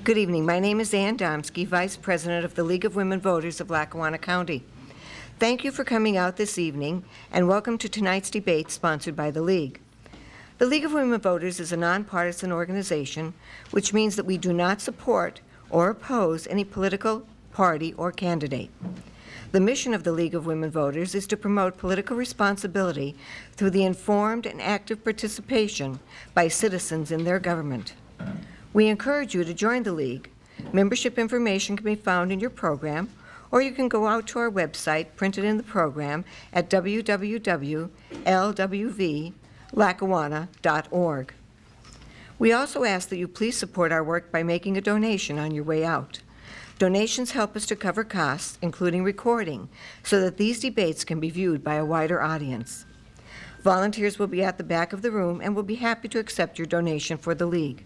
Good evening. My name is Ann Domsky, Vice President of the League of Women Voters of Lackawanna County. Thank you for coming out this evening, and welcome to tonight's debate sponsored by the League. The League of Women Voters is a nonpartisan organization, which means that we do not support or oppose any political party or candidate. The mission of the League of Women Voters is to promote political responsibility through the informed and active participation by citizens in their government. We encourage you to join the League. Membership information can be found in your program, or you can go out to our website printed in the program at www.lwvlackawanna.org. We also ask that you please support our work by making a donation on your way out. Donations help us to cover costs, including recording, so that these debates can be viewed by a wider audience. Volunteers will be at the back of the room and will be happy to accept your donation for the League.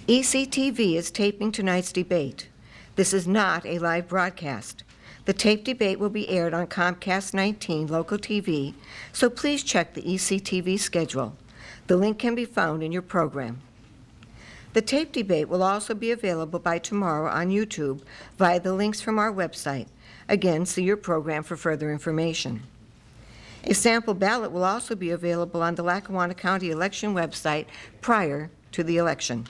ECTV is taping tonight's debate. This is not a live broadcast. The taped debate will be aired on Comcast 19 local TV, so please check the ECTV schedule. The link can be found in your program. The taped debate will also be available by tomorrow on YouTube via the links from our website. Again, see your program for further information. A sample ballot will also be available on the Lackawanna County election website prior to the election.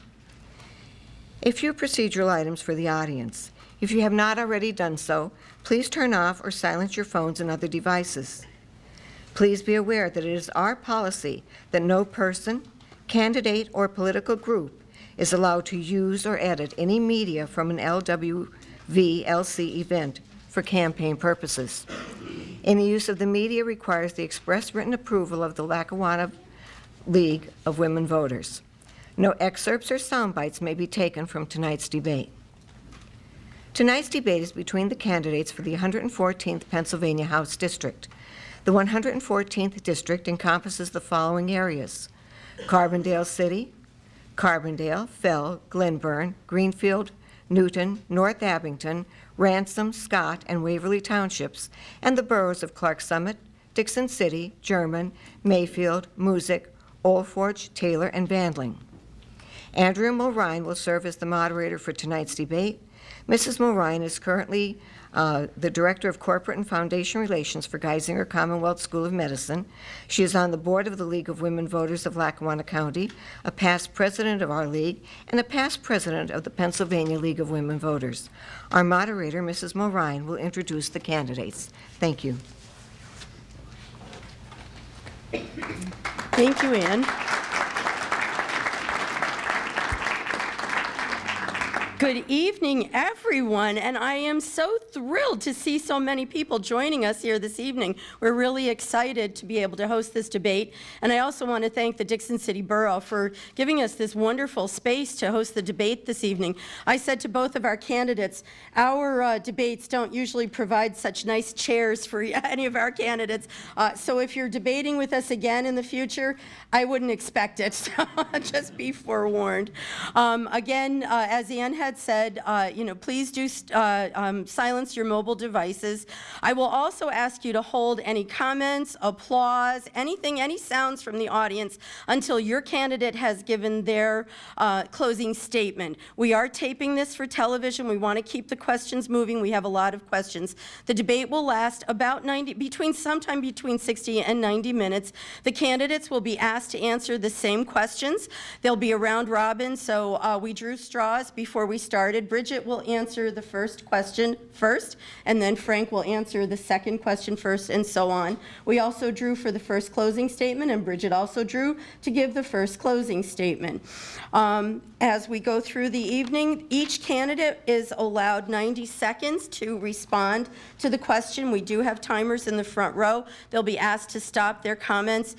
A few procedural items for the audience. If you have not already done so, please turn off or silence your phones and other devices. Please be aware that it is our policy that no person, candidate, or political group is allowed to use or edit any media from an LWVLC event for campaign purposes. Any use of the media requires the express written approval of the Lackawanna League of Women Voters. No excerpts or sound bites may be taken from tonight's debate. Tonight's debate is between the candidates for the 114th Pennsylvania House District. The 114th District encompasses the following areas: Carbondale City, Carbondale, Fell, Glenburn, Greenfield, Newton, North Abington, Ransom, Scott, and Waverly Townships, and the boroughs of Clark Summit, Dixon City, German, Mayfield, Moosic, Old Forge, Taylor, and Vandling. Andrea Mulrine will serve as the moderator for tonight's debate. Mrs. Mulrine is currently the Director of Corporate and Foundation Relations for Geisinger Commonwealth School of Medicine. She is on the board of the League of Women Voters of Lackawanna County, a past president of our league, and a past president of the Pennsylvania League of Women Voters. Our moderator, Mrs. Mulrine, will introduce the candidates. Thank you. Thank you, Ann. Good evening, everyone, and I am so thrilled to see so many people joining us here this evening. We're really excited to be able to host this debate, and I also want to thank the Dixon City Borough for giving us this wonderful space to host the debate this evening. I said to both of our candidates, our debates don't usually provide such nice chairs for any of our candidates, so if you're debating with us again in the future, I wouldn't expect it, so just be forewarned. Again, as Ann had said, please do silence your mobile devices. I will also ask you to hold any comments, applause, anything, any sounds from the audience until your candidate has given their closing statement. We are taping this for television. We want to keep the questions moving. We have a lot of questions. The debate will last about sometime between 60 and 90 minutes. The candidates will be asked to answer the same questions. They'll be a round robin, so we drew straws before we started. Bridget will answer the first question first, and then Frank will answer the second question first, and so on. We also drew for the first closing statement, and Bridget also drew to give the first closing statement. As we go through the evening, each candidate is allowed 90 seconds to respond to the question. We do have timers in the front row. They'll be asked to stop their comments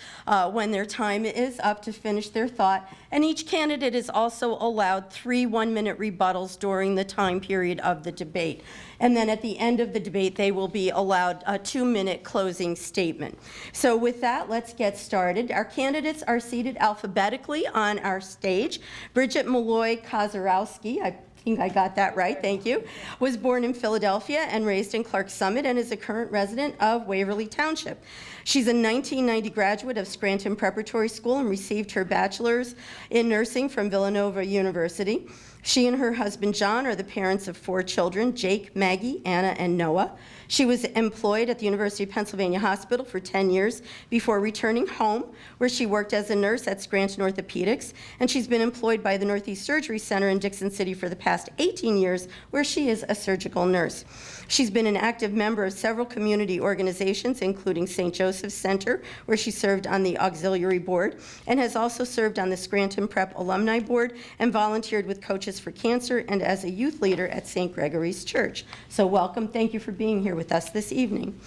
when their time is up to finish their thought. And each candidate is also allowed 3 one-minute rebuttals during the time period of the debate. And then at the end of the debate, they will be allowed a 2-minute closing statement. So with that, let's get started. Our candidates are seated alphabetically on our stage. Bridget Malloy Kozarowski, I think I got that right, thank you, was born in Philadelphia and raised in Clarks Summit and is a current resident of Waverly Township. She's a 1990 graduate of Scranton Preparatory School and received her bachelor's in nursing from Villanova University. She and her husband, John, are the parents of 4 children, Jake, Maggie, Anna, and Noah. She was employed at the University of Pennsylvania Hospital for 10 years before returning home, where she worked as a nurse at Scranton Orthopedics, and she's been employed by the Northeast Surgery Center in Dixon City for the past 18 years, where she is a surgical nurse. She's been an active member of several community organizations, including St. Joseph's Center, where she served on the auxiliary board, and has also served on the Scranton Prep Alumni Board and volunteered with Coaches for Cancer and as a youth leader at St. Gregory's Church. So welcome, thank you for being here with us this evening.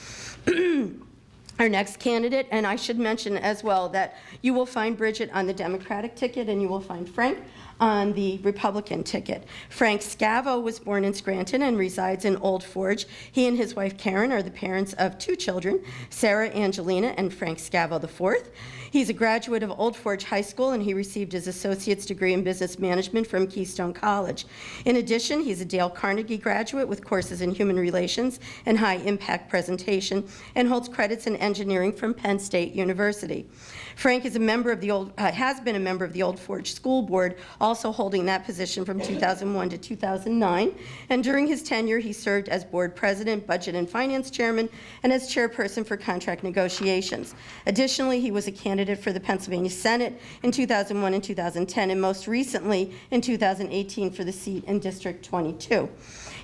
Our next candidate, and I should mention as well that you will find Bridget on the Democratic ticket and you will find Frank on the Republican ticket. Frank Scavo was born in Scranton and resides in Old Forge. He and his wife Karen are the parents of 2 children, Sarah Angelina and Frank Scavo IV. He's a graduate of Old Forge High School and he received his associate's degree in business management from Keystone College. In addition, he's a Dale Carnegie graduate with courses in human relations and high impact presentation and holds credits in engineering from Penn State University. Frank is a member of the has been a member of the Old Forge School Board, also holding that position from 2001 to 2009. And during his tenure, he served as board president, budget and finance chairman, and as chairperson for contract negotiations. Additionally, he was a candidate for the Pennsylvania Senate in 2001 and 2010, and most recently in 2018 for the seat in District 22.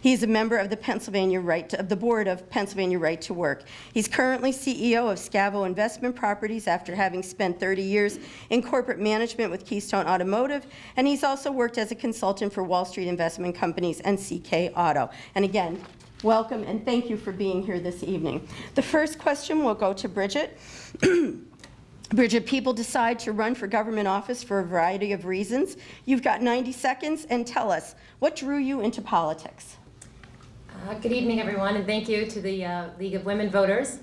He's a member of the board of Pennsylvania Right to Work. He's currently CEO of Scavo Investment Properties after having spent 30 years in corporate management with Keystone Automotive, and he's also worked as a consultant for Wall Street investment companies and CK Auto. And again, welcome and thank you for being here this evening. The first question will go to Bridget. Bridget, people decide to run for government office for a variety of reasons. You've got 90 seconds, and tell us, what drew you into politics? Good evening, everyone, and thank you to the League of Women Voters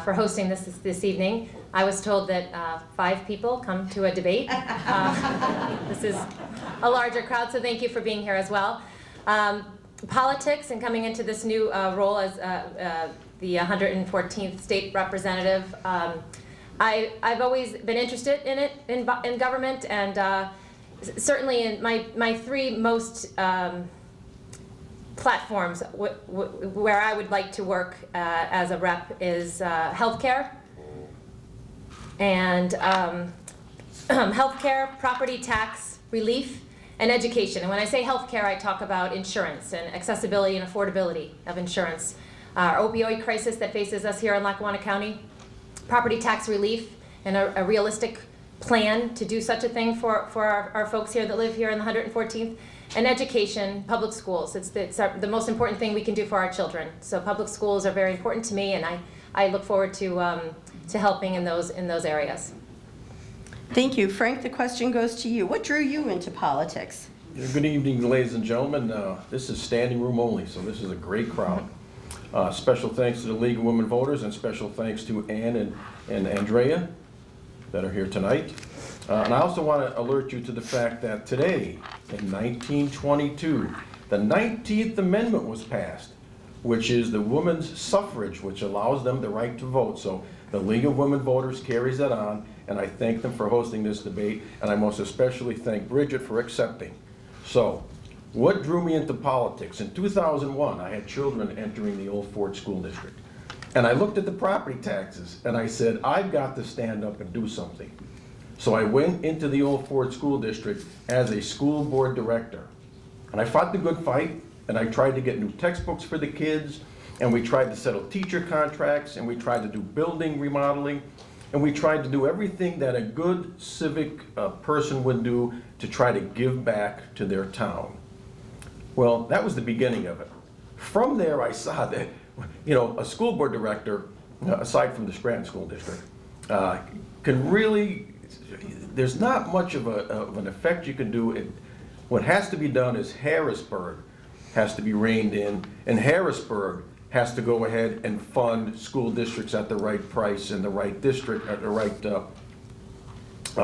for hosting this evening. I was told that 5 people come to a debate. This is a larger crowd, so thank you for being here as well. Politics and coming into this new role as the 114th state representative, I've always been interested in it, in government, and certainly in my 3 most platforms where I would like to work as a rep is healthcare and healthcare, property tax relief, and education. And when I say healthcare, I talk about insurance and accessibility and affordability of insurance. Our opioid crisis that faces us here in Lackawanna County, property tax relief, and a realistic plan to do such a thing for our folks here that live here in the 114th. And education, public schools. It's the most important thing we can do for our children. So public schools are very important to me, and I look forward to helping in those areas. Thank you. Frank, the question goes to you. What drew you into politics? Good evening, ladies and gentlemen. This is standing room only, so this is a great crowd. Special thanks to the League of Women Voters, and special thanks to Ann and Andrea that are here tonight. And I also want to alert you to the fact that today, in 1922, the 19th Amendment was passed, which is the women's suffrage, which allows them the right to vote. So the League of Women Voters carries that on, and I thank them for hosting this debate, and I most especially thank Bridget for accepting. So, what drew me into politics? In 2001, I had children entering the Old Forge School District. And I looked at the property taxes, and I said, I've got to stand up and do something. So I went into the Old Forge School District as a school board director. And I fought the good fight, and I tried to get new textbooks for the kids, and we tried to settle teacher contracts, and we tried to do building remodeling, and we tried to do everything that a good civic person would do to try to give back to their town. Well, that was the beginning of it. From there, I saw that, you know, a school board director, aside from the Scranton School District, can really, there's not much of an effect you can do. What has to be done is Harrisburg has to be reined in, and Harrisburg has to go ahead and fund school districts at the right price and the right district at the right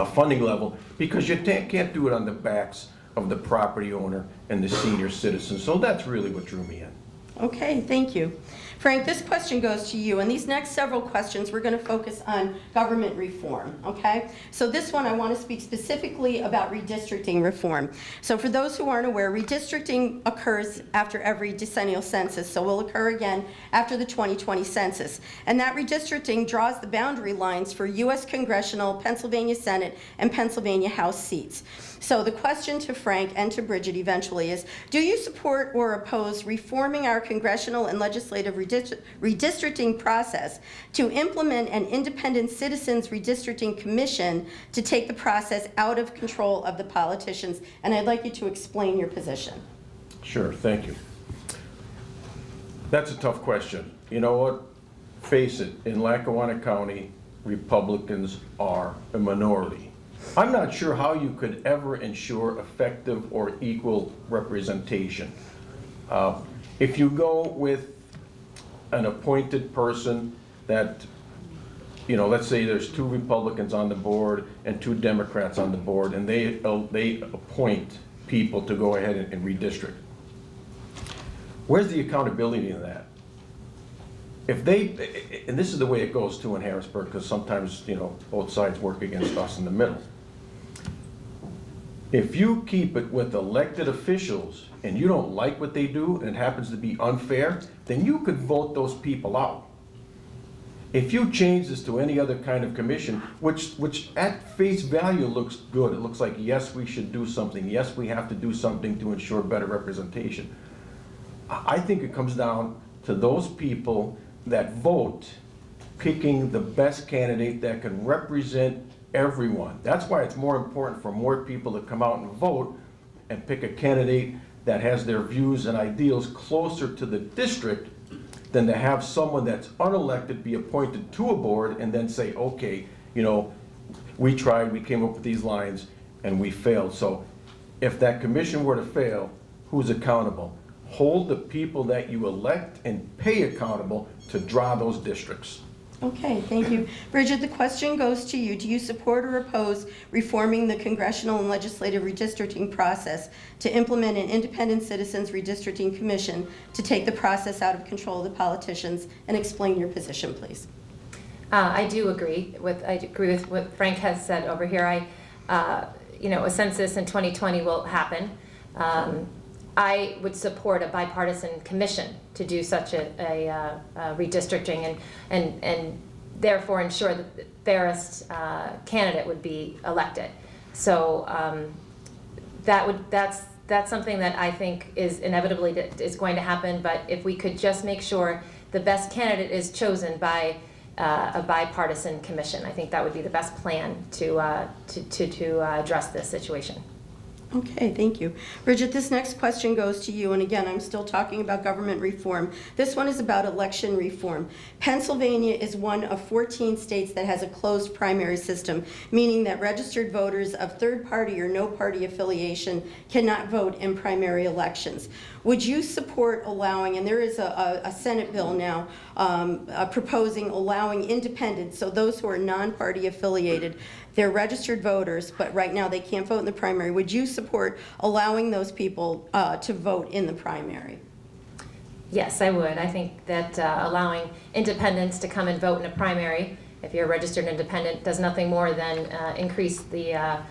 funding level, because you can't do it on the backs of the property owner and the senior citizen. So that's really what drew me in. Okay, thank you. Frank, this question goes to you, and these next several questions we're going to focus on government reform, okay? So this one I want to speak specifically about redistricting reform. So for those who aren't aware, redistricting occurs after every decennial census, so will occur again after the 2020 census. And that redistricting draws the boundary lines for U.S. Congressional, Pennsylvania Senate, and Pennsylvania House seats. So the question to Frank and to Bridget eventually is, do you support or oppose reforming our congressional and legislative redistricting process to implement an independent citizens redistricting commission to take the process out of control of the politicians? And I'd like you to explain your position. Sure, thank you. That's a tough question. You know what? Face it, in Lackawanna County, Republicans are a minority. I'm not sure how you could ever ensure effective or equal representation. If you go with an appointed person that, you know, let's say there's 2 Republicans on the board and 2 Democrats on the board, and they appoint people to go ahead and redistrict. Where's the accountability in that? If they, and this is the way it goes too in Harrisburg, because sometimes, you know, both sides work against us in the middle. If you keep it with elected officials and you don't like what they do and it happens to be unfair, then you could vote those people out. If you change this to any other kind of commission, which at face value looks good, it looks like, yes, we should do something, yes, we have to do something to ensure better representation. I think it comes down to those people that vote picking the best candidate that can represent everyone. That's why it's more important for more people to come out and vote and pick a candidate that has their views and ideals closer to the district than to have someone that's unelected be appointed to a board and then say, okay, you know, we tried, we came up with these lines, and we failed. So if that commission were to fail, who's accountable? Hold the people that you elect and pay accountable to draw those districts. Okay, thank you. Bridget, the question goes to you. Do you support or oppose reforming the congressional and legislative redistricting process to implement an independent citizens redistricting commission to take the process out of control of the politicians? And explain your position, please. I do agree with what Frank has said over here. You know, a census in 2020 will happen. I would support a bipartisan commission to do such a redistricting and therefore ensure that the fairest candidate would be elected. So that's something that I think is inevitably is going to happen. But if we could just make sure the best candidate is chosen by a bipartisan commission, I think that would be the best plan to address this situation. Okay, thank you. Bridget, this next question goes to you, and again, I'm still talking about government reform. This one is about election reform. Pennsylvania is one of 14 states that has a closed primary system, meaning that registered voters of third party or no party affiliation cannot vote in primary elections. Would you support allowing, and there is a Senate bill now proposing allowing independents, so those who are non-party affiliated, they're registered voters, but right now they can't vote in the primary. Would you support allowing those people to vote in the primary? Yes, I would. I think that allowing independents to come and vote in a primary, if you're a registered independent, does nothing more than increase the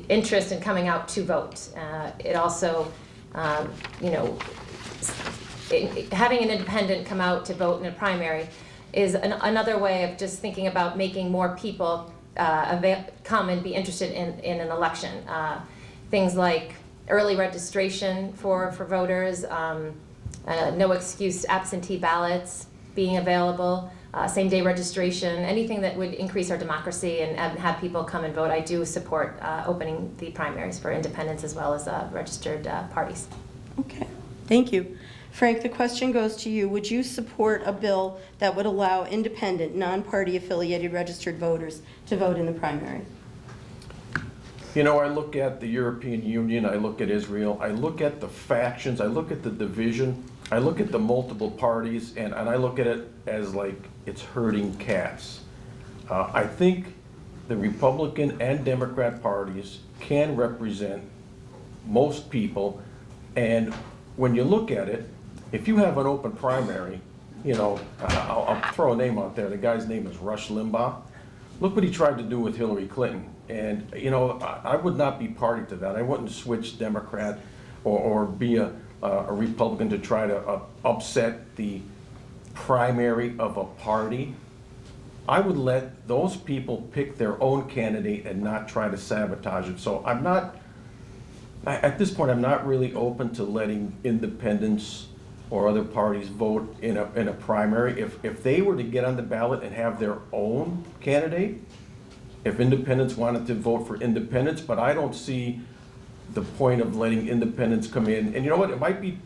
interest in coming out to vote. It also, you know, having an independent come out to vote in a primary is another way of just thinking about making more people come and be interested in an election. Things like early registration for voters, no excuse absentee ballots being available, same-day registration, anything that would increase our democracy and have people come and vote. I do support opening the primaries for independents as well as registered parties. Okay, thank you. Frank, the question goes to you. Would you support a bill that would allow independent, non-party affiliated registered voters to vote in the primary? You know, I look at the European Union, I look at Israel, I look at the factions, I look at the division, I look at the multiple parties, and I look at it as like it's herding cats. I think the Republican and Democrat parties can represent most people. And when you look at it, if you have an open primary, you know, I'll throw a name out there. The guy's name is Rush Limbaugh. Look what he tried to do with Hillary Clinton. And, you know, I would not be party to that. I wouldn't switch Democrat or be a Republican to try to upset the primary of a party. I would let those people pick their own candidate and not try to sabotage it. So I'm not, at this point, I'm not really open to letting independents or other parties vote in a primary. If they were to get on the ballot and have their own candidate, if independents wanted to vote for independents, but I don't see the point of letting independents come in. And you know what, it might be,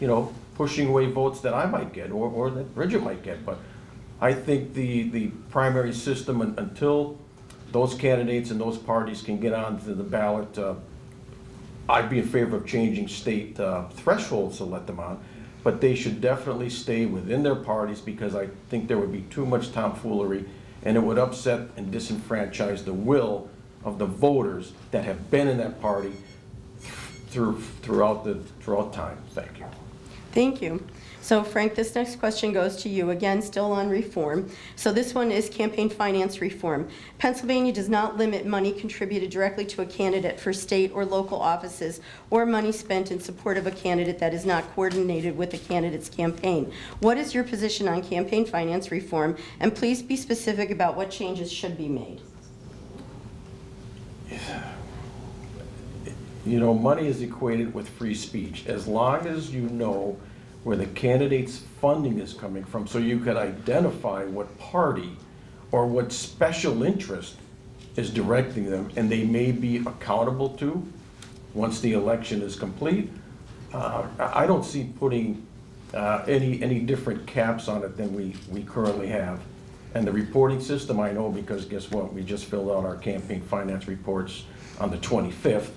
you know, pushing away votes that I might get or that Bridget might get, but I think the primary system, until those candidates and those parties can get onto the ballot, I'd be in favor of changing state thresholds to let them on, but they should definitely stay within their parties, because I think there would be too much tomfoolery and it would upset and disenfranchise the will of the voters that have been in that party throughout time. Thank you. Thank you. So Frank, this next question goes to you, again, still on reform. So this one is campaign finance reform. Pennsylvania does not limit money contributed directly to a candidate for state or local offices, or money spent in support of a candidate that is not coordinated with the candidate's campaign. What is your position on campaign finance reform? And please be specific about what changes should be made. You know, money is equated with free speech. As long as you know where the candidate's funding is coming from, so you can identify what party or what special interest is directing them, and they may be accountable to once the election is complete. I don't see putting any different caps on it than we currently have. And the reporting system, I know, because guess what? We just filled out our campaign finance reports on the 25th.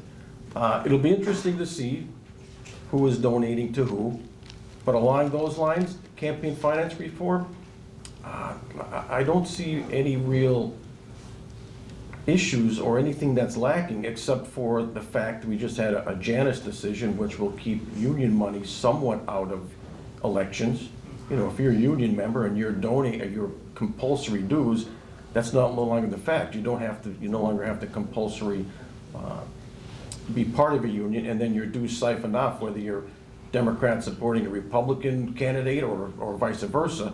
It'll be interesting to see who is donating to who. But along those lines, campaign finance reform, I don't see any real issues or anything that's lacking, except for the fact that we just had a Janus decision, which will keep union money somewhat out of elections. You know, if you're a union member and you're donating your compulsory dues, that's no longer the fact. You don't have to. You no longer have to compulsory be part of a union, and then your dues siphoned off, whether you're Democrat supporting a Republican candidate or vice versa.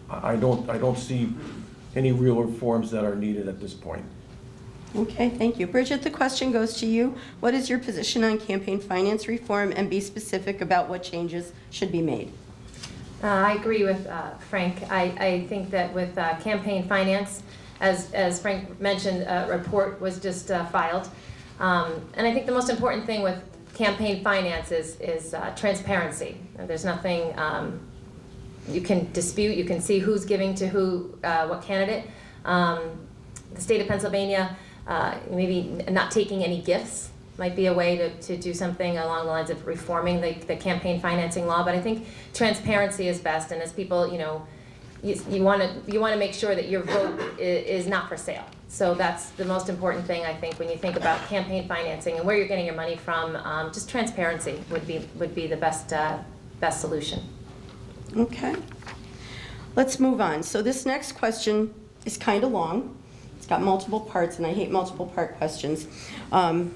I don't see any real reforms that are needed at this point. Okay, thank you. Bridget, the question goes to you. What is your position on campaign finance reform, and be specific about what changes should be made? I agree with Frank. I think that with campaign finance, as Frank mentioned, a report was just filed. And I think the most important thing with campaign finance is transparency. There's nothing you can dispute. You can see who's giving to who, what candidate. The state of Pennsylvania, maybe not taking any gifts might be a way to do something along the lines of reforming the campaign financing law. But I think transparency is best. And as people, you know, you want to make sure that your vote is not for sale. So that's the most important thing, I think, when you think about campaign financing and where you're getting your money from. Just transparency would be the best solution. Okay. Let's move on. So this next question is kind of long. It's got multiple parts, and I hate multiple part questions.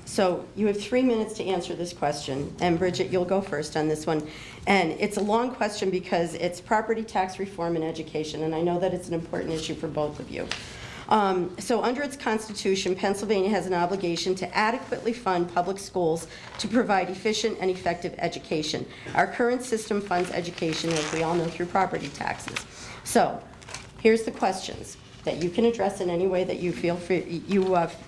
So you have 3 minutes to answer this question. And Bridget, you'll go first on this one. And it's a long question because it's property tax reform and education, and I know that it's an important issue for both of you. So under its Constitution, Pennsylvania has an obligation to adequately fund public schools to provide efficient and effective education. Our current system funds education, as we all know, through property taxes. So here's the questions that you can address in any way that you feel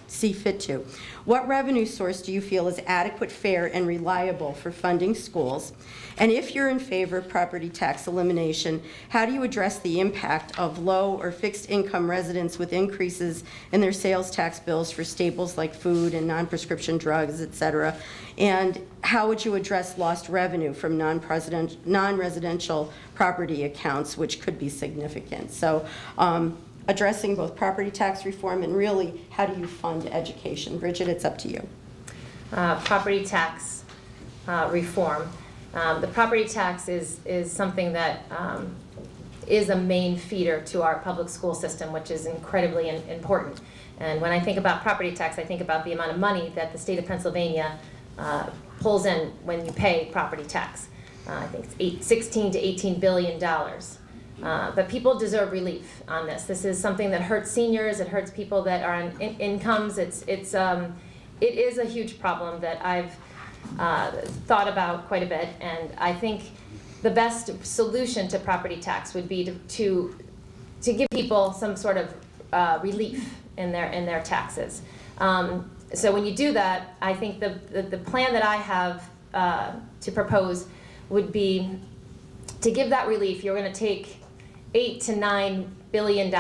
see fit to. What revenue source do you feel is adequate, fair, and reliable for funding schools? And if you're in favor of property tax elimination, how do you address the impact of low or fixed income residents with increases in their sales tax bills for staples like food and non-prescription drugs, et cetera? And how would you address lost revenue from non-residential property accounts, which could be significant? So addressing both property tax reform and really how do you fund education? Bridget, it's up to you. Property tax reform. The property tax is something that is a main feeder to our public school system, which is incredibly important. And when I think about property tax, I think about the amount of money that the state of Pennsylvania pulls in when you pay property tax. I think it's $16 to $18 billion. But people deserve relief on this. This is something that hurts seniors. It hurts people that are on incomes. It is a huge problem that I've thought about quite a bit, and I think the best solution to property tax would be to give people some sort of relief in their taxes. So when you do that, I think the plan that I have to propose would be to give that relief. You're going to take $8 to $9 billion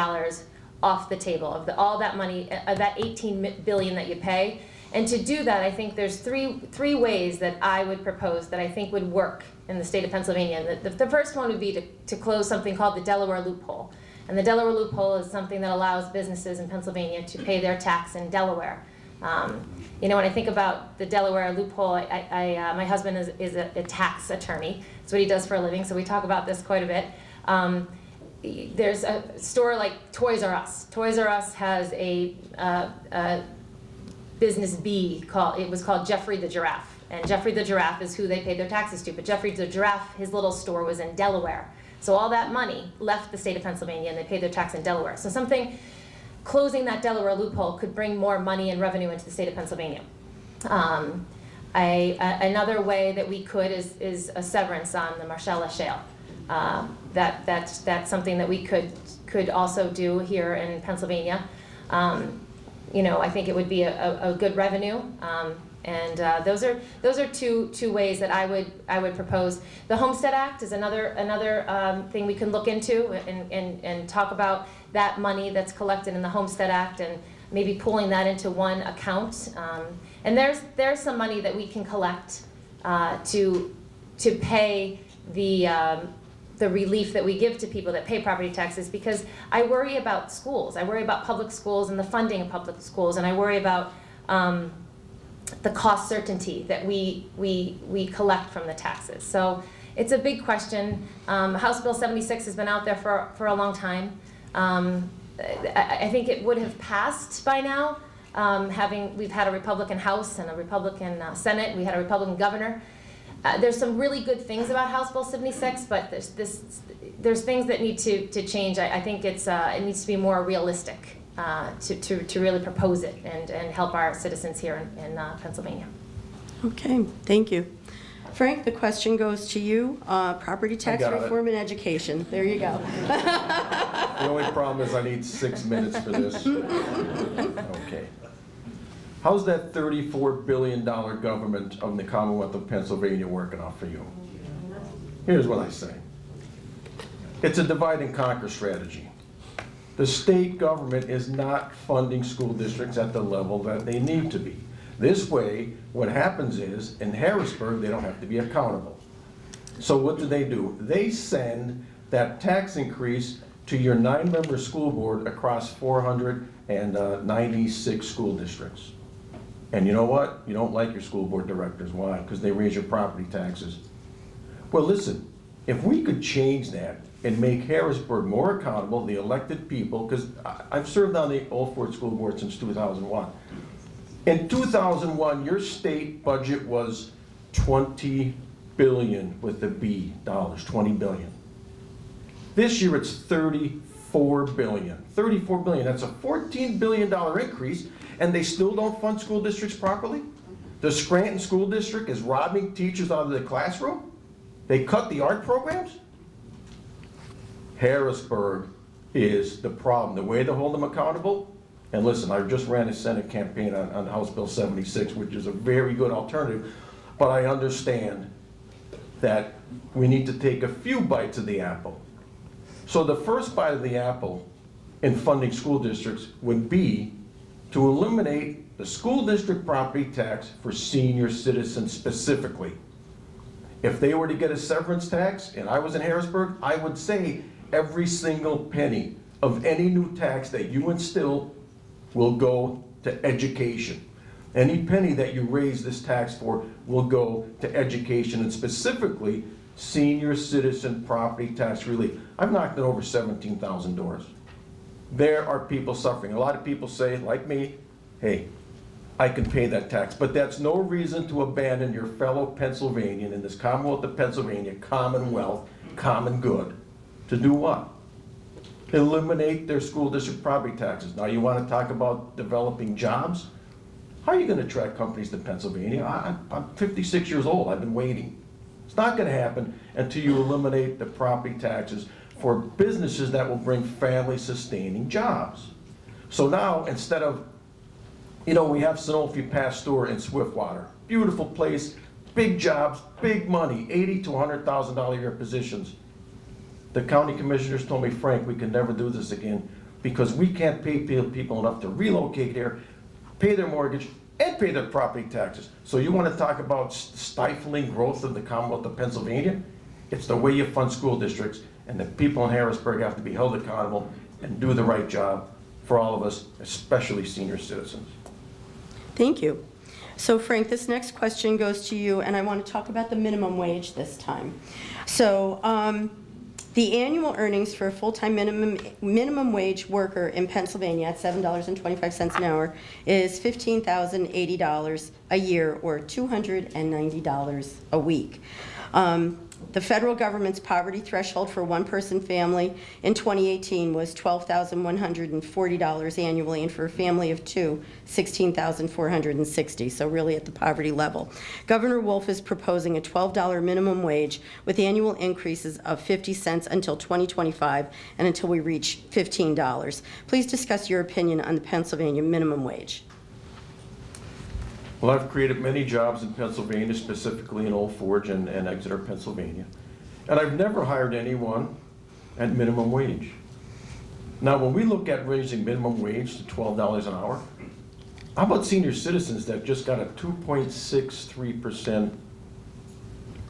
off the table of all that money, that $18 billion that you pay. And to do that, I think there's three ways that I would propose that I think would work in the state of Pennsylvania. The first one would be to close something called the Delaware loophole. And the Delaware loophole is something that allows businesses in Pennsylvania to pay their tax in Delaware. You know, when I think about the Delaware loophole, my husband is a tax attorney. That's what he does for a living, so we talk about this quite a bit. There's a store like Toys R Us. Toys R Us has a business B it was called Jeffrey the Giraffe. And Jeffrey the Giraffe is who they paid their taxes to. But Jeffrey the Giraffe, his little store was in Delaware. So all that money left the state of Pennsylvania and they paid their tax in Delaware. So closing that Delaware loophole could bring more money and revenue into the state of Pennsylvania. Another way that we could is a severance on the Marcella Shale. That's something that we could also do here in Pennsylvania. You know, I think it would be a good revenue, and those are two ways that I would propose. The Homestead Act is another thing we can look into and talk about that money that's collected in the Homestead Act and maybe pulling that into one account. And there's some money that we can collect to pay the relief that we give to people that pay property taxes, because I worry about schools. I worry about public schools and the funding of public schools, and I worry about the cost certainty that we collect from the taxes. So it's a big question. House Bill 76 has been out there for a long time. I think it would have passed by now, we've had a Republican House and a Republican Senate. We had a Republican governor. There's some really good things about House Bill 76, but there's things that need to change. I think it needs to be more realistic to really propose it and help our citizens here in Pennsylvania. Okay, thank you. Frank, the question goes to you. Property tax reform and education. There you go. The only problem is I need 6 minutes for this. Okay. How's that $34 billion government of the Commonwealth of Pennsylvania working out for you? Here's what I say. It's a divide and conquer strategy. The state government is not funding school districts at the level that they need to be. This way, what happens is, in Harrisburg, they don't have to be accountable. So what do? They send that tax increase to your 9-member school board across 496 school districts. And you know what? You don't like your school board directors. Why? Because they raise your property taxes. Well, listen, if we could change that and make Harrisburg more accountable, the elected people, because I've served on the Old Fort School Board since 2001. In 2001, your state budget was $20 billion with a B dollars, $20 billion. This year it's $34 billion. $34 billion, that's a $14 billion increase, and they still don't fund school districts properly? The Scranton School District is robbing teachers out of the classroom? They cut the art programs? Harrisburg is the problem. The way to hold them accountable, and listen, I just ran a Senate campaign on House Bill 76, which is a very good alternative, but I understand that we need to take a few bites of the apple. So the first bite of the apple in funding school districts would be to eliminate the school district property tax for senior citizens specifically. If they were to get a severance tax, and I was in Harrisburg, I would say every single penny of any new tax that you instill will go to education. Any penny that you raise this tax for will go to education, and specifically senior citizen property tax relief. I've knocked on over 17,000 doors. There are people suffering. A lot of people say, like me, hey, I can pay that tax, but that's no reason to abandon your fellow Pennsylvanian in this Commonwealth of Pennsylvania, commonwealth, common good, to do what? Eliminate their school district property taxes. Now you want to talk about developing jobs? How are you going to attract companies to Pennsylvania? I'm 56 years old, I've been waiting. It's not going to happen until you eliminate the property taxes for businesses that will bring family-sustaining jobs. So now, instead of, you know, we have Sanofi Pasteur in Swiftwater. Beautiful place, big jobs, big money, $80,000 to $100,000 a year positions. The county commissioners told me, Frank, we can never do this again because we can't pay people enough to relocate here, pay their mortgage, and pay their property taxes. So you want to talk about stifling growth of the Commonwealth of Pennsylvania? It's the way you fund school districts, and the people in Harrisburg have to be held accountable and do the right job for all of us, especially senior citizens. Thank you. So Frank, this next question goes to you, and I want to talk about the minimum wage this time. So the annual earnings for a full-time minimum wage worker in Pennsylvania at $7.25 an hour is $15,080 a year, or $290 a week. The federal government's poverty threshold for a one-person family in 2018 was $12,140 annually, and for a family of two, $16,460, so really at the poverty level. Governor Wolf is proposing a $12 minimum wage with annual increases of 50 cents until 2025 and until we reach $15. Please discuss your opinion on the Pennsylvania minimum wage. Well, I've created many jobs in Pennsylvania, specifically in Old Forge and Exeter, Pennsylvania. And I've never hired anyone at minimum wage. Now, when we look at raising minimum wage to $12 an hour, how about senior citizens that just got a 2.63%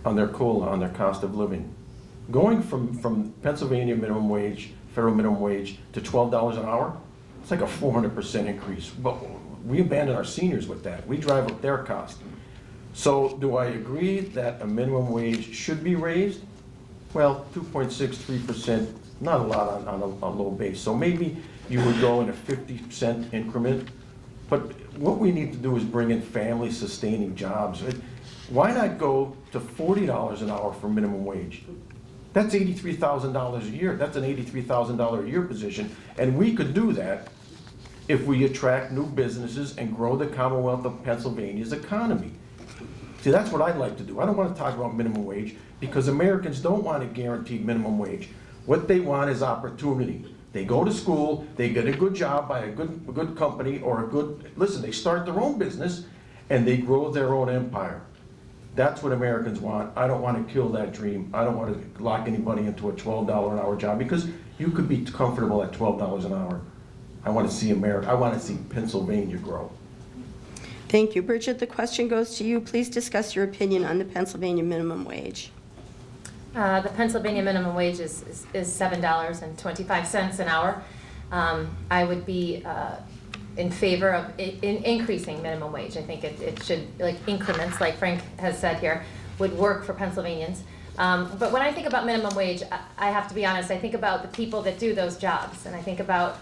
on their COLA, on their cost of living? Going from Pennsylvania minimum wage, federal minimum wage, to $12 an hour, it's like a 400% increase. But we abandon our seniors with that. We drive up their cost. So do I agree that a minimum wage should be raised? Well, 2.63%, not a lot on a low base. So maybe you would go in a 50-cent increment. But what we need to do is bring in family-sustaining jobs. Why not go to $40 an hour for minimum wage? That's $83,000 a year. That's an $83,000 a year position. And we could do that if we attract new businesses and grow the Commonwealth of Pennsylvania's economy. See, that's what I'd like to do. I don't want to talk about minimum wage because Americans don't want a guaranteed minimum wage. What they want is opportunity. They go to school, they get a good job by a good company or a good, listen, they start their own business and they grow their own empire. That's what Americans want. I don't want to kill that dream. I don't want to lock anybody into a $12 an hour job because you could be comfortable at $12 an hour. I want to see America, I want to see Pennsylvania grow. Thank you. Bridget, the question goes to you. Please discuss your opinion on the Pennsylvania minimum wage. The Pennsylvania minimum wage is $7.25 an hour. I would be in favor of increasing minimum wage. I think it should, like increments, like Frank has said here, would work for Pennsylvanians. But when I think about minimum wage, I have to be honest, I think about the people that do those jobs, and I think about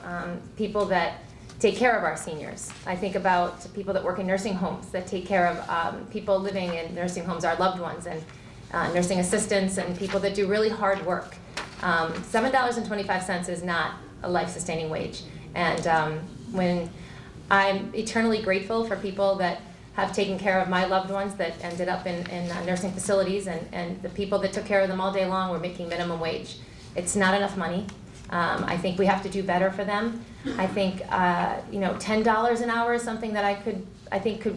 people that take care of our seniors. I think about people that work in nursing homes, that take care of people living in nursing homes, our loved ones, and nursing assistants, and people that do really hard work. $7.25 is not a life-sustaining wage. And when I'm eternally grateful for people that have taken care of my loved ones that ended up in nursing facilities, and the people that took care of them all day long were making minimum wage. It's not enough money. I think we have to do better for them. I think you know, $10 an hour is something that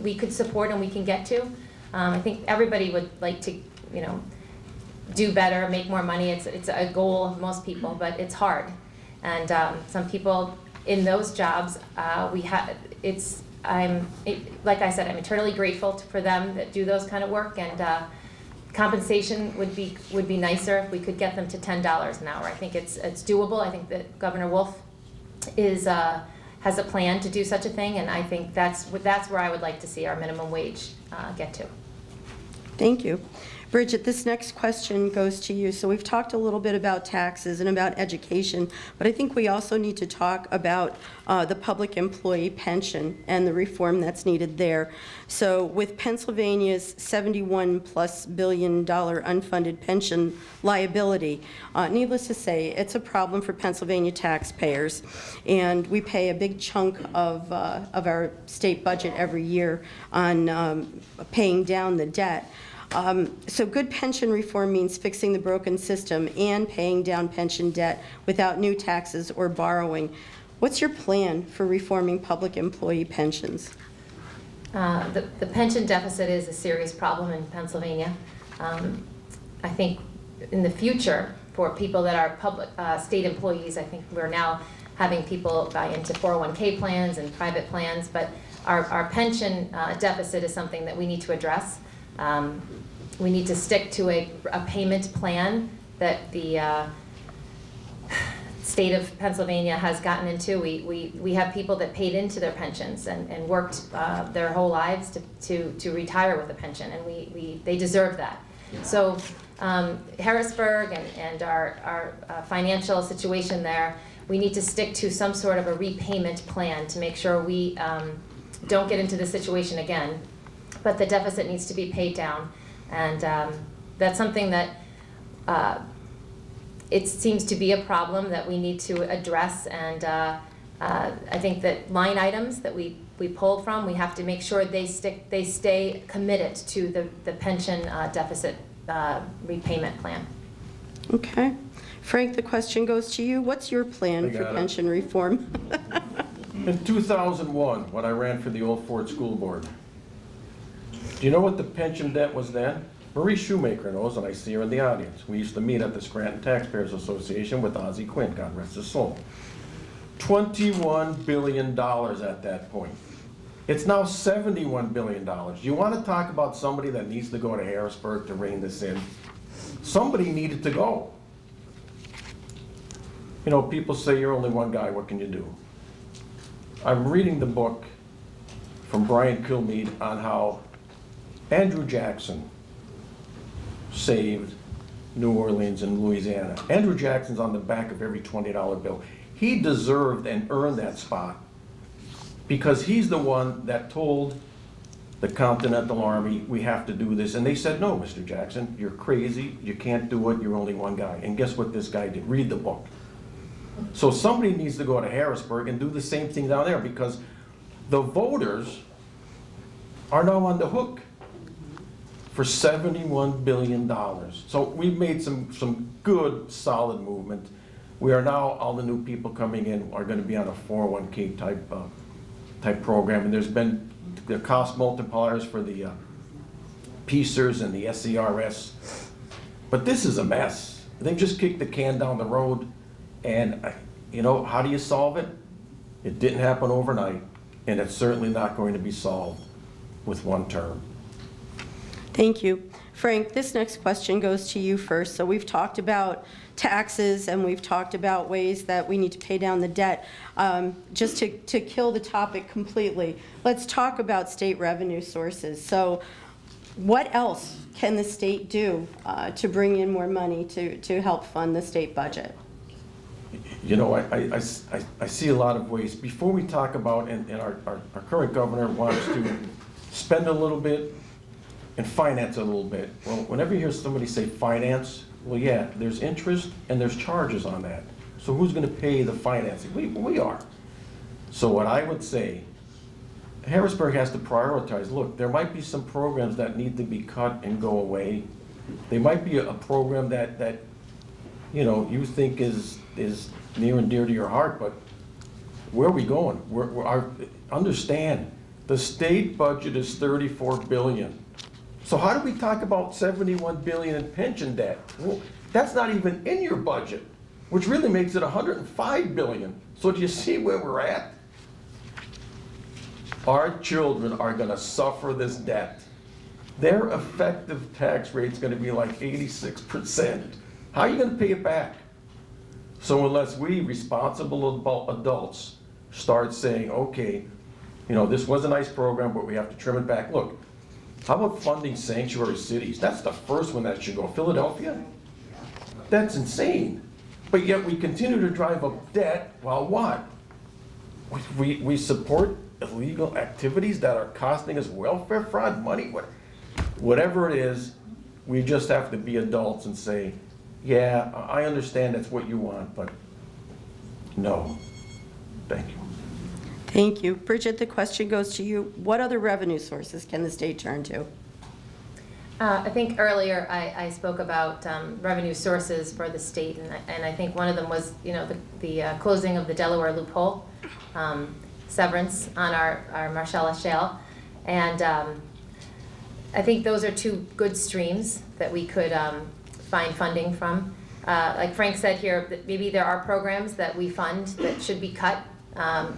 we could support and we can get to. I think everybody would like to, you know, do better, make more money. It's a goal of most people, but it's hard. And some people in those jobs, like I said, I'm eternally grateful for them that do those kind of work, and Compensation would be nicer if we could get them to $10 an hour. I think it's doable. I think that Governor Wolf has a plan to do such a thing, and I think that's where I would like to see our minimum wage get to. Thank you. Bridget, this next question goes to you. So we've talked a little bit about taxes and about education, but I think we also need to talk about the public employee pension and the reform that's needed there. So with Pennsylvania's $71+ billion unfunded pension liability, needless to say, it's a problem for Pennsylvania taxpayers, and we pay a big chunk of our state budget every year on paying down the debt. So good pension reform means fixing the broken system and paying down pension debt without new taxes or borrowing. What's your plan for reforming public employee pensions? The pension deficit is a serious problem in Pennsylvania. I think in the future, for people that are public state employees, I think we're now having people buy into 401k plans and private plans, but our pension deficit is something that we need to address. We need to stick to a payment plan that the state of Pennsylvania has gotten into. We have people that paid into their pensions and worked their whole lives to retire with a pension, and they deserve that. So Harrisburg and our financial situation there, we need to stick to some sort of a repayment plan to make sure we don't get into this situation again. But the deficit needs to be paid down, and that's something that it seems to be a problem that we need to address. And I think that line items that we pulled from, we have to make sure they stay committed to the pension deficit repayment plan. Okay. Frank, the question goes to you. What's your plan for pension reform? In 2001, when I ran for the Old Fort School Board, do you know what the pension debt was then? Marie Shoemaker knows, and I see her in the audience. We used to meet at the Scranton Taxpayers Association with Ozzie Quinn, God rest his soul. $21 billion at that point. It's now $71 billion. You want to talk about somebody that needs to go to Harrisburg to rein this in? Somebody needed to go. You know, people say you're only one guy, what can you do? I'm reading the book from Brian Kilmeade on how Andrew Jackson saved New Orleans and Louisiana. Andrew Jackson's on the back of every $20 bill. He deserved and earned that spot because he's the one that told the Continental Army, we have to do this. And they said, no, Mr. Jackson, you're crazy, you can't do it, you're only one guy. And guess what this guy did? Read the book. So somebody needs to go to Harrisburg and do the same thing down there, because the voters are now on the hook for $71 billion. So we've made some good, solid movement. We are now, all the new people coming in are going to be on a 401k type program, and there's been the cost multipliers for the PCERS and the SERS. But this is a mess. They've just kicked the can down the road, and you know, how do you solve it? It didn't happen overnight, and it's certainly not going to be solved with one term. Thank you. Frank, this next question goes to you first. So we've talked about taxes and we've talked about ways that we need to pay down the debt. Just to kill the topic completely, let's talk about state revenue sources. So what else can the state do to bring in more money to help fund the state budget? You know, I see a lot of ways. Before we talk about, and our current governor wants to spend a little bit and finance a little bit. Well, whenever you hear somebody say finance, well, yeah, there's interest and there's charges on that. So who's going to pay the financing? We are. So what I would say, Harrisburg has to prioritize. Look, there might be some programs that need to be cut and go away. There might be a program that you know, you think is near and dear to your heart, but where are we going? Understand, the state budget is $34 billion. So how do we talk about $71 billion in pension debt? Well, that's not even in your budget, which really makes it $105 billion. So do you see where we're at? Our children are going to suffer this debt. their effective tax rate's gonna be like 86%. How are you gonna pay it back? So unless we, responsible adults, start saying, okay, you know, this was a nice program, but we have to trim it back. Look, how about funding sanctuary cities? That's the first one that should go. Philadelphia? That's insane. But yet we continue to drive up debt while what? We support illegal activities that are costing us welfare fraud money. Whatever it is, we just have to be adults and say, yeah, I understand that's what you want, but no. Thank you. Thank you. Bridget, the question goes to you. What other revenue sources can the state turn to? I think earlier I spoke about revenue sources for the state, and I think one of them was, you know, the closing of the Delaware loophole, severance on our Marcellus Shale, and I think those are two good streams that we could find funding from. Like Frank said here, that maybe there are programs that we fund that should be cut.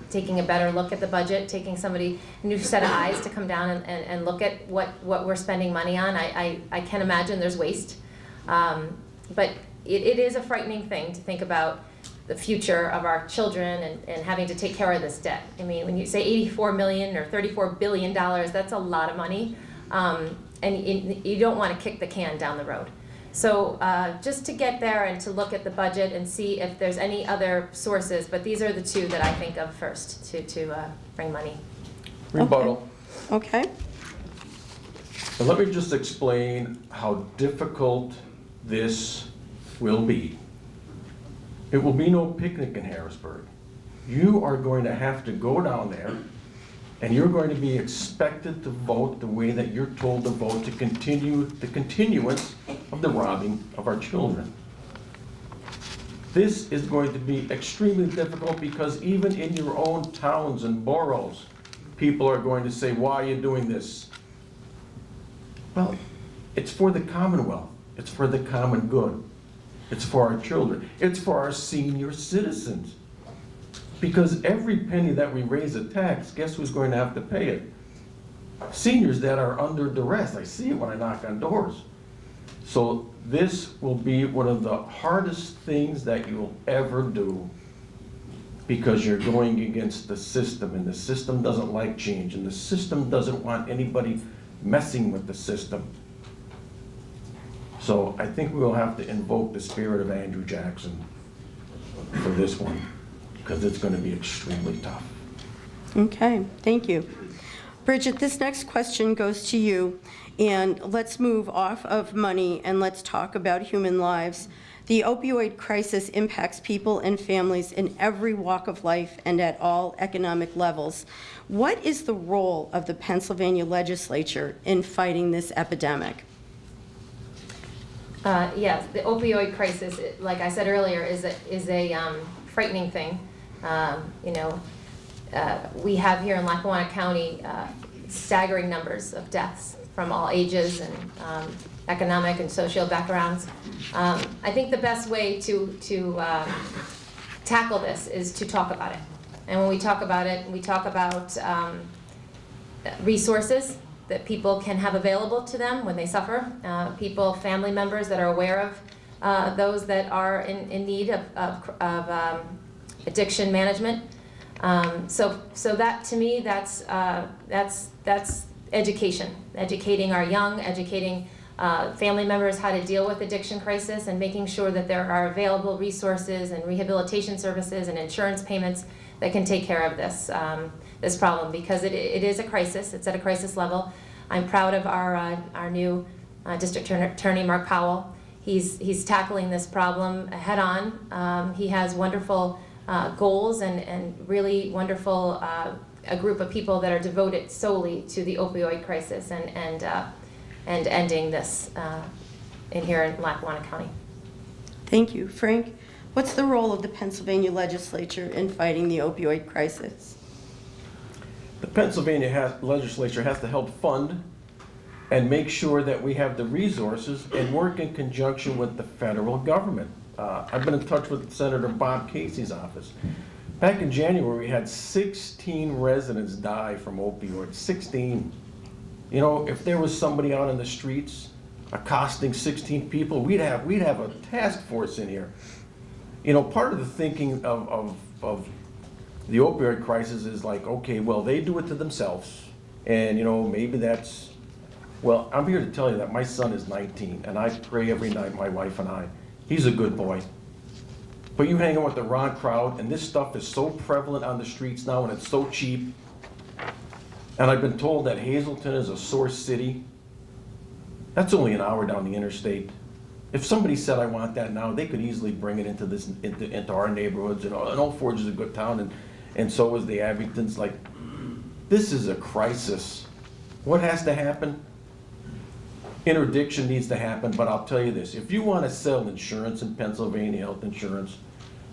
Taking a better look at the budget, taking a new set of eyes to come down and look at what we're spending money on. I can imagine there's waste. But it is a frightening thing to think about the future of our children and having to take care of this debt. I mean, when you say $84 million or $34 billion, that's a lot of money. And you don't want to kick the can down the road. So just to get there and to look at the budget and see if there's any other sources, but these are the two that I think of first to bring money. Rebuttal. Okay. And let me just explain how difficult this will be. It will be no picnic in Harrisburg. You are going to have to go down there and you're going to be expected to vote the way that you're told to vote to continue the continuance of the robbing of our children. This is going to be extremely difficult because even in your own towns and boroughs, people are going to say, why are you doing this? Well, it's for the Commonwealth. It's for the common good. It's for our children. It's for our senior citizens. Because every penny that we raise a tax, guess who's going to have to pay it? Seniors that are under duress. I see it when I knock on doors. So this will be one of the hardest things that you'll ever do because you're going against the system, and the system doesn't like change, and the system doesn't want anybody messing with the system. So I think we'll have to invoke the spirit of Andrew Jackson for this one, because it's going to be extremely tough. Okay, thank you. Bridget, this next question goes to you, and let's move off of money and let's talk about human lives. The opioid crisis impacts people and families in every walk of life and at all economic levels. What is the role of the Pennsylvania legislature in fighting this epidemic? Yes, the opioid crisis, like I said earlier, is a frightening thing. You know, we have here in Lackawanna County staggering numbers of deaths from all ages and economic and social backgrounds. I think the best way to tackle this is to talk about it. And when we talk about it, we talk about resources that people can have available to them when they suffer, family members that are aware of those that are in need of addiction management. So that, to me, that's education. Educating our young, educating family members how to deal with addiction crisis, and making sure that there are available resources and rehabilitation services and insurance payments that can take care of this this problem, because it is a crisis. It's at a crisis level. I'm proud of our new District Attorney, Mark Powell. He's tackling this problem head on. He has wonderful goals and really wonderful a group of people that are devoted solely to the opioid crisis and ending this here in Lackawanna County. Thank you. Frank, what's the role of the Pennsylvania legislature in fighting the opioid crisis? The Pennsylvania legislature has to help fund and make sure that we have the resources and work in conjunction with the federal government. I've been in touch with Senator Bob Casey's office. Back in January, we had 16 residents die from opioids, 16. You know, if there was somebody out in the streets accosting 16 people, we'd have a task force in here. You know, part of the thinking of the opioid crisis is like, okay, well, they do it to themselves, and you know, maybe that's, well, I'm here to tell you that my son is 19, and I pray every night, my wife and I. He's a good boy. But you hang out with the wrong crowd, and this stuff is so prevalent on the streets now, and it's so cheap. And I've been told that Hazleton is a source city. That's only an hour down the interstate. If somebody said, I want that now, they could easily bring it into our neighborhoods. And Old Forge is a good town, and so is the Abingtons. Like, this is a crisis. What has to happen? Interdiction needs to happen, but I'll tell you this. If you want to sell insurance in Pennsylvania, health insurance,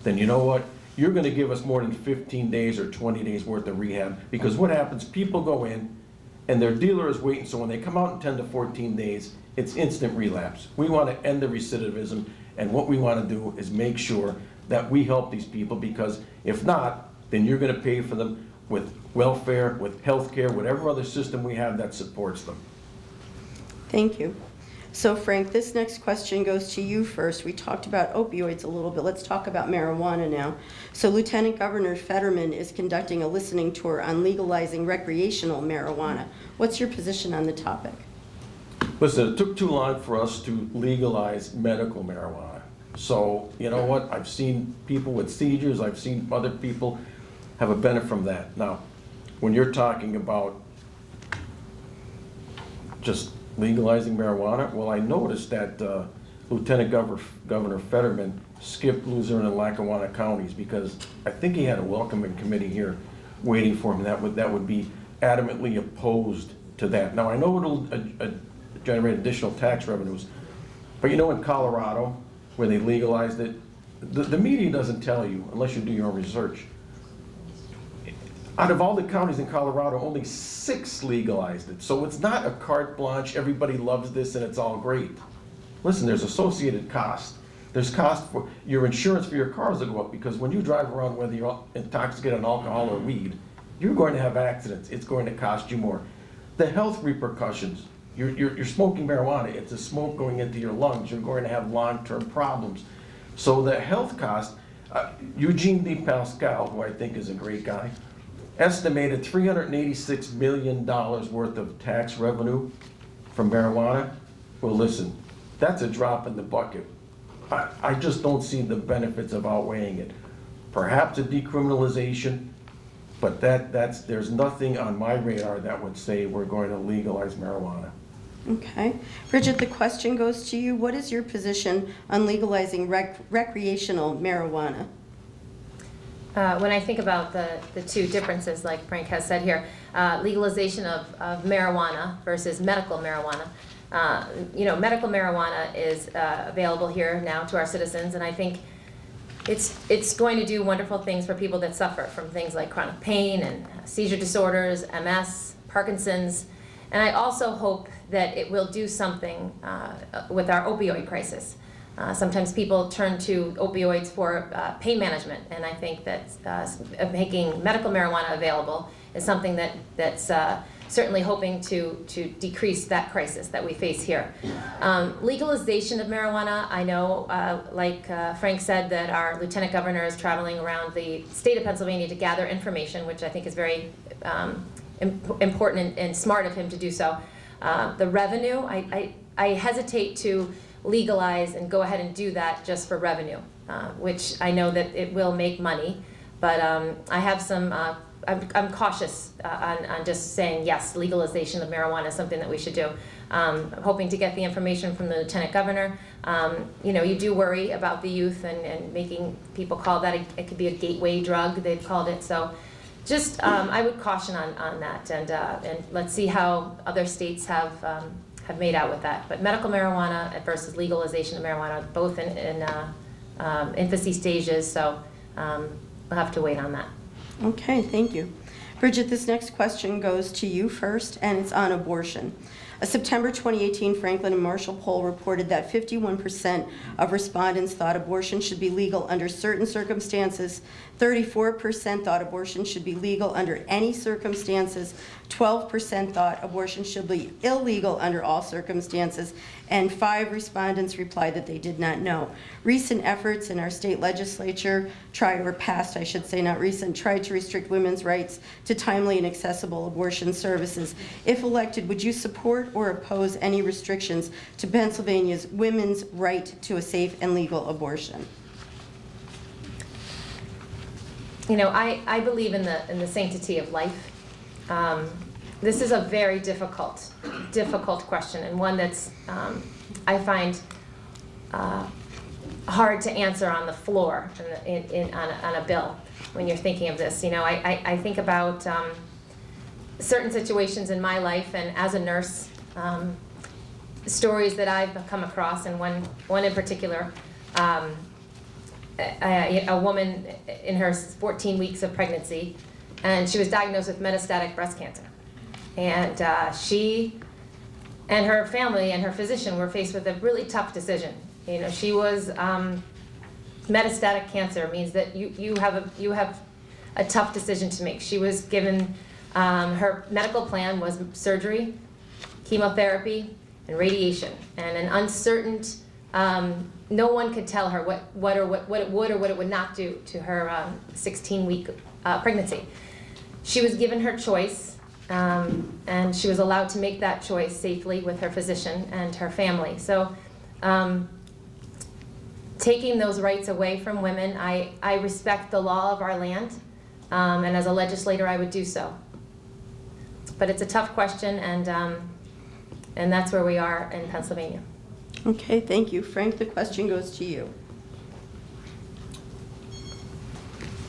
then you know what? You're going to give us more than 15 days or 20 days worth of rehab, because what happens, people go in and their dealer is waiting, so when they come out in 10 to 14 days, it's instant relapse. We want to end the recidivism, and what we want to do is make sure that we help these people, because if not, then you're going to pay for them with welfare, with health care, whatever other system we have that supports them. Thank you. So Frank, this next question goes to you first. We talked about opioids a little bit. Let's talk about marijuana now. So Lieutenant Governor Fetterman is conducting a listening tour on legalizing recreational marijuana. What's your position on the topic? Listen, it took too long for us to legalize medical marijuana. So, you know what? I've seen people with seizures. I've seen other people have a benefit from that. Now, when you're talking about just legalizing marijuana, well, I noticed that Lieutenant Governor Fetterman skipped Luzerne and Lackawanna counties, because I think he had a welcoming committee here waiting for him that would be adamantly opposed to that. Now, I know it'll generate additional tax revenues, but you know, in Colorado, where they legalized it, the media doesn't tell you unless you do your own research. Out of all the counties in Colorado, only 6 legalized it. So it's not a carte blanche, everybody loves this and it's all great. Listen, there's associated cost. There's cost for your insurance for your cars will go up, because when you drive around, whether you're intoxicated on alcohol or weed, you're going to have accidents. It's going to cost you more. The health repercussions, you're smoking marijuana, it's a smoke going into your lungs, you're going to have long-term problems. So the health cost, Eugene D. Pascal, who I think is a great guy, estimated $386 million worth of tax revenue from marijuana. Well, listen, that's a drop in the bucket. I just don't see the benefits of outweighing it. Perhaps a decriminalization, but there's nothing on my radar that would say we're going to legalize marijuana. Okay. Bridget, the question goes to you. What is your position on legalizing recreational marijuana? When I think about the two differences, like Frank has said here, legalization of marijuana versus medical marijuana. You know, medical marijuana is available here now to our citizens, and I think it's going to do wonderful things for people that suffer from things like chronic pain and seizure disorders, MS, Parkinson's, and I also hope that it will do something with our opioid crisis. Sometimes people turn to opioids for pain management, and I think that making medical marijuana available is something that's certainly hoping to decrease that crisis that we face here. Legalization of marijuana, I know, like Frank said, that our Lieutenant Governor is traveling around the state of Pennsylvania to gather information, which I think is very important and smart of him to do so. The revenue, I hesitate to legalize and go ahead and do that just for revenue, which I know that it will make money, but I have some, I'm cautious on just saying yes, legalization of marijuana is something that we should do. I'm hoping to get the information from the Lieutenant Governor. You know, you do worry about the youth and making people call that, it could be a gateway drug, they've called it, so just, I would caution on that, and let's see how other states have made out with that. But medical marijuana versus legalization of marijuana, both in infancy stages, so we'll have to wait on that. Okay, thank you. Bridget, this next question goes to you first, and it's on abortion. A September 2018 Franklin and Marshall poll reported that 51% of respondents thought abortion should be legal under certain circumstances, 34% thought abortion should be legal under any circumstances, 12% thought abortion should be illegal under all circumstances, and 5 respondents replied that they did not know. Recent efforts in our state legislature tried to restrict women's rights to timely and accessible abortion services. If elected, would you support or oppose any restrictions to Pennsylvania's women's right to a safe and legal abortion? You know, I believe in the sanctity of life. This is a very difficult question, and one that's I find hard to answer on the floor on a bill when you're thinking of this. You know, I think about certain situations in my life, and as a nurse, stories that I've come across, and one in particular, a woman in her 14 weeks of pregnancy, and she was diagnosed with metastatic breast cancer. And she and her family and her physician were faced with a really tough decision. You know, she was metastatic cancer means that you have a tough decision to make. She was given her medical plan was surgery, chemotherapy, and radiation, and an uncertain. No one could tell her what it would or what it would not do to her 16-week pregnancy. She was given her choice. And she was allowed to make that choice safely with her physician and her family. So taking those rights away from women, I respect the law of our land, and as a legislator I would do so. But it's a tough question, and that's where we are in Pennsylvania. Okay, thank you. Frank, the question goes to you.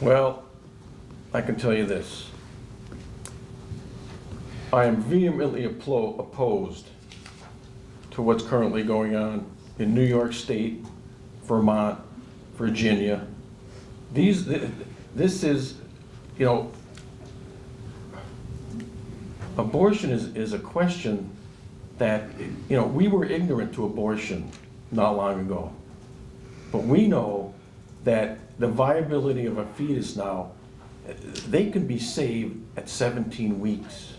Well, I can tell you this. I am vehemently opposed to what's currently going on in New York State, Vermont, Virginia. This is, you know, abortion is a question that, you know, we were ignorant to abortion not long ago. But we know that the viability of a fetus now, they can be saved at 17 weeks.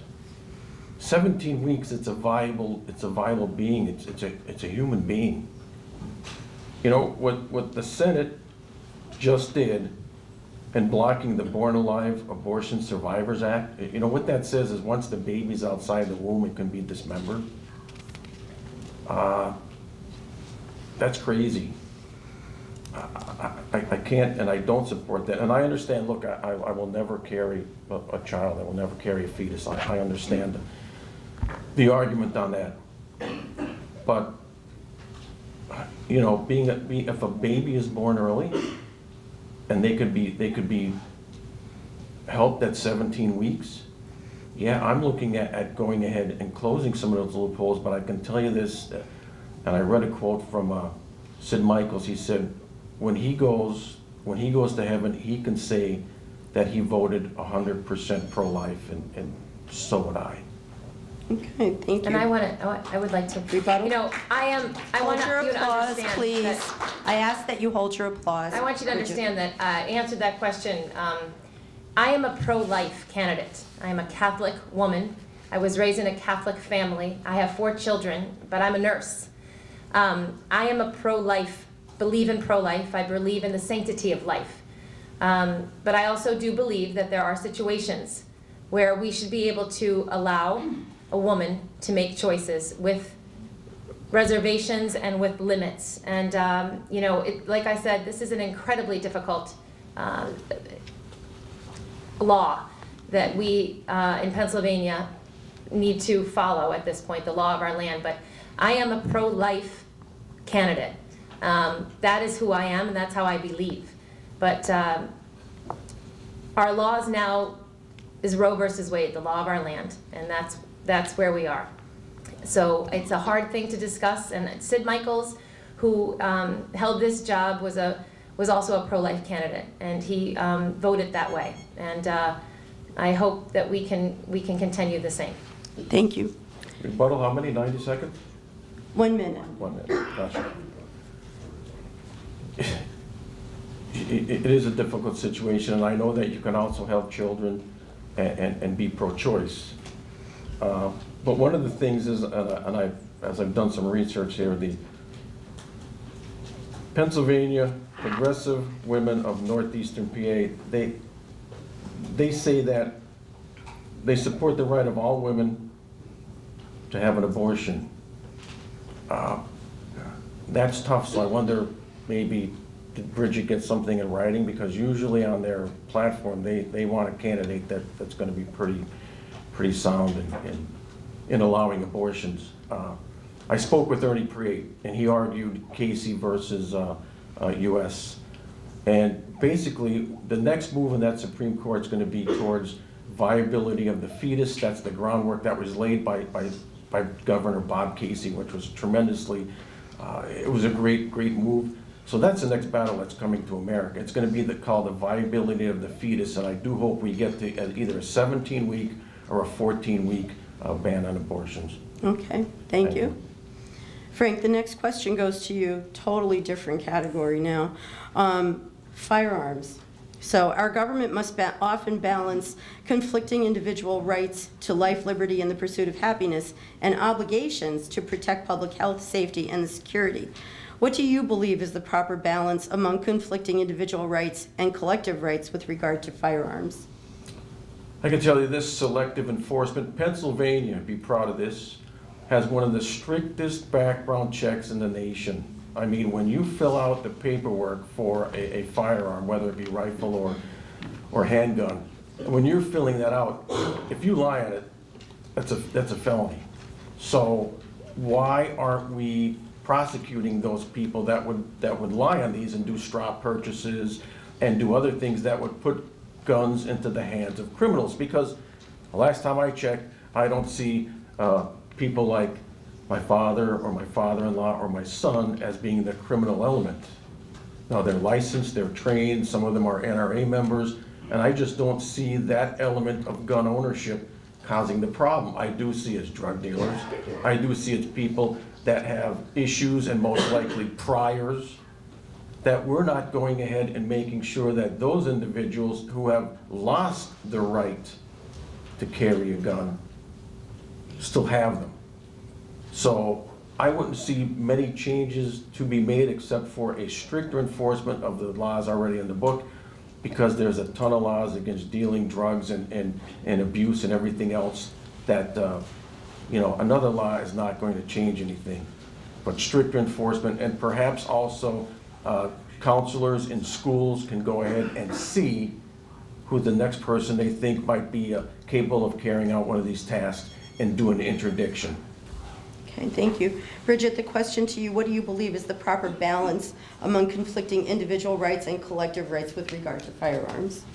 17 weeks, it's a viable being. It's a human being. You know what the Senate just did in blocking the Born Alive Abortion Survivors Act. You know what that says is once the baby's outside the womb, it can be dismembered. That's crazy. I can't, and I don't support that. And I understand. Look, I will never carry a child. I will never carry a fetus. I understand the argument on that, but you know, if a baby is born early, and they could be helped at 17 weeks, yeah, I'm looking at going ahead and closing some of those loopholes. But I can tell you this, and I read a quote from Sid Michaels. He said, when he goes to heaven, he can say that he voted 100% pro-life, and so would I. Okay, thank you. And I would like to rebuttal. You know, I want your you to applause, understand, please. I ask that you hold your applause. I want you to understand that answered that question. I am a pro-life candidate. I am a Catholic woman. I was raised in a Catholic family. I have 4 children, but I'm a nurse. I am a pro-life, believe in pro-life. I believe in the sanctity of life. But I also do believe that there are situations where we should be able to allow a woman to make choices with reservations and with limits. And you know, like I said, this is an incredibly difficult law that we in Pennsylvania need to follow at this point, the law of our land. But I am a pro-life candidate. That is who I am, and that's how I believe. But our laws now is Roe versus Wade, the law of our land, and that's where we are. So it's a hard thing to discuss, and Sid Michaels, who held this job, was also a pro-life candidate, and he voted that way. And I hope that we can continue the same. Thank you. Rebuttal, how many? 90 seconds? 1 minute. 1 minute. Gotcha. It is a difficult situation, and I know that you can also help children and be pro-choice. But one of the things is, as I've done some research here, the Pennsylvania Progressive Women of Northeastern PA, they say that they support the right of all women to have an abortion. That's tough, so I wonder, maybe did Bridget get something in writing? Because usually on their platform, they want a candidate that's going to be pretty sound in allowing abortions. I spoke with Ernie Priate, and he argued Casey versus U.S. And basically, the next move in that Supreme Court is going to be towards viability of the fetus. That's the groundwork that was laid by Governor Bob Casey, which was tremendously, it was a great move. So that's the next battle that's coming to America. It's going to be called the viability of the fetus, and I do hope we get to either a 17-week or a 14-week ban on abortions. Okay, thank you. Frank, the next question goes to you, totally different category now. Firearms. So our government must often balance conflicting individual rights to life, liberty, and the pursuit of happiness, and obligations to protect public health, safety, and the security. What do you believe is the proper balance among conflicting individual rights and collective rights with regard to firearms? I can tell you this, selective enforcement. Pennsylvania, be proud of this, has one of the strictest background checks in the nation. I mean, when you fill out the paperwork for a firearm, whether it be rifle or handgun, when you're filling that out, if you lie on it, that's a felony. So why aren't we prosecuting those people that would lie on these and do straw purchases and do other things that would put guns into the hands of criminals? Because the last time I checked, I don't see people like my father or my father-in-law or my son as being the criminal element. Now, they're licensed, they're trained, some of them are NRA members, and I just don't see that element of gun ownership causing the problem. I do see as drug dealers, I do see as people that have issues and most likely priors, that we're not going ahead and making sure that those individuals who have lost the right to carry a gun still have them. So I wouldn't see many changes to be made except for a stricter enforcement of the laws already in the book, because there's a ton of laws against dealing drugs and abuse and everything else that, you know, another law is not going to change anything. But stricter enforcement, and perhaps also counselors in schools can go ahead and see who the next person they think might be capable of carrying out one of these tasks and do an interdiction. Okay, thank you. Bridget, the question to you, what do you believe is the proper balance among conflicting individual rights and collective rights with regard to firearms?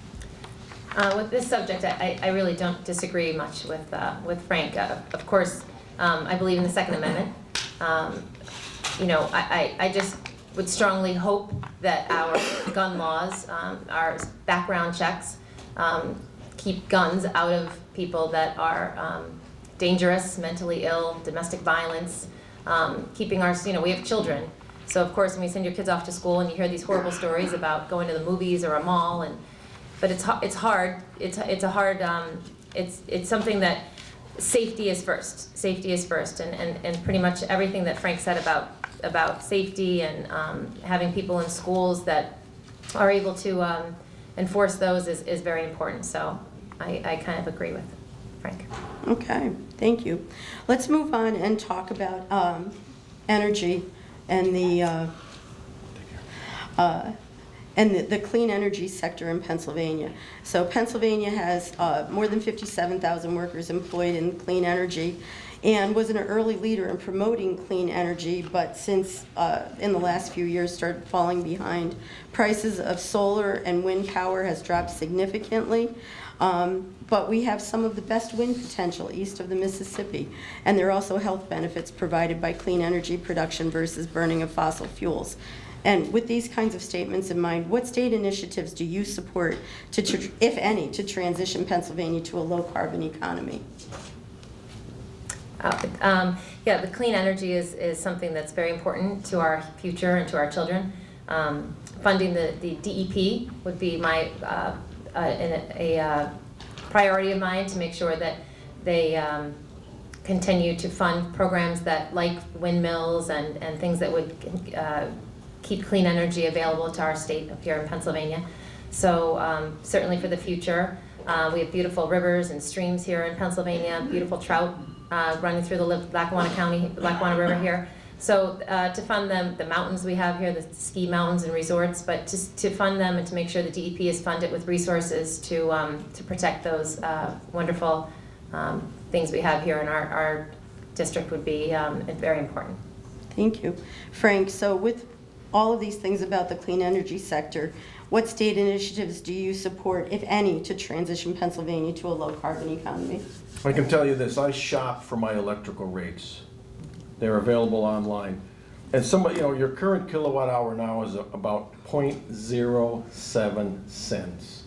With this subject, I really don't disagree much with Frank. Of course, I believe in the Second Amendment. You know, I just would strongly hope that our gun laws, our background checks, keep guns out of people that are dangerous, mentally ill, domestic violence, keeping our, you know, we have children. So of course when we send your kids off to school and you hear these horrible stories about going to the movies or a mall, but it's hard, it's something that safety is first. Safety is first, and pretty much everything that Frank said about safety and having people in schools that are able to enforce those is very important. So I kind of agree with Frank. Okay, thank you. Let's move on and talk about energy and the clean energy sector in Pennsylvania. So Pennsylvania has more than 57,000 workers employed in clean energy and was an early leader in promoting clean energy, but since in the last few years started falling behind. Prices of solar and wind power has dropped significantly. But we have some of the best wind potential east of the Mississippi, and there are also health benefits provided by clean energy production versus burning of fossil fuels. And with these kinds of statements in mind, what state initiatives do you support, if any, to transition Pennsylvania to a low-carbon economy? Yeah, the clean energy is something that's very important to our future and to our children. Funding the DEP would be my a priority of mine, to make sure that they continue to fund programs that, like windmills and things that would keep clean energy available to our state up here in Pennsylvania. So certainly for the future, we have beautiful rivers and streams here in Pennsylvania, beautiful trout running through the Lackawanna River here. So to fund them, the mountains we have here, the ski mountains and resorts, but to fund them and to make sure the DEP is funded with resources to protect those wonderful things we have here in our district would be very important. Thank you. Frank, so with all of these things about the clean energy sector, what state initiatives do you support, if any, to transition Pennsylvania to a low-carbon economy? I can tell you this, I shop for my electrical rates. They're available online. And somebody, you know, your current kilowatt hour now is about 0.07 cents.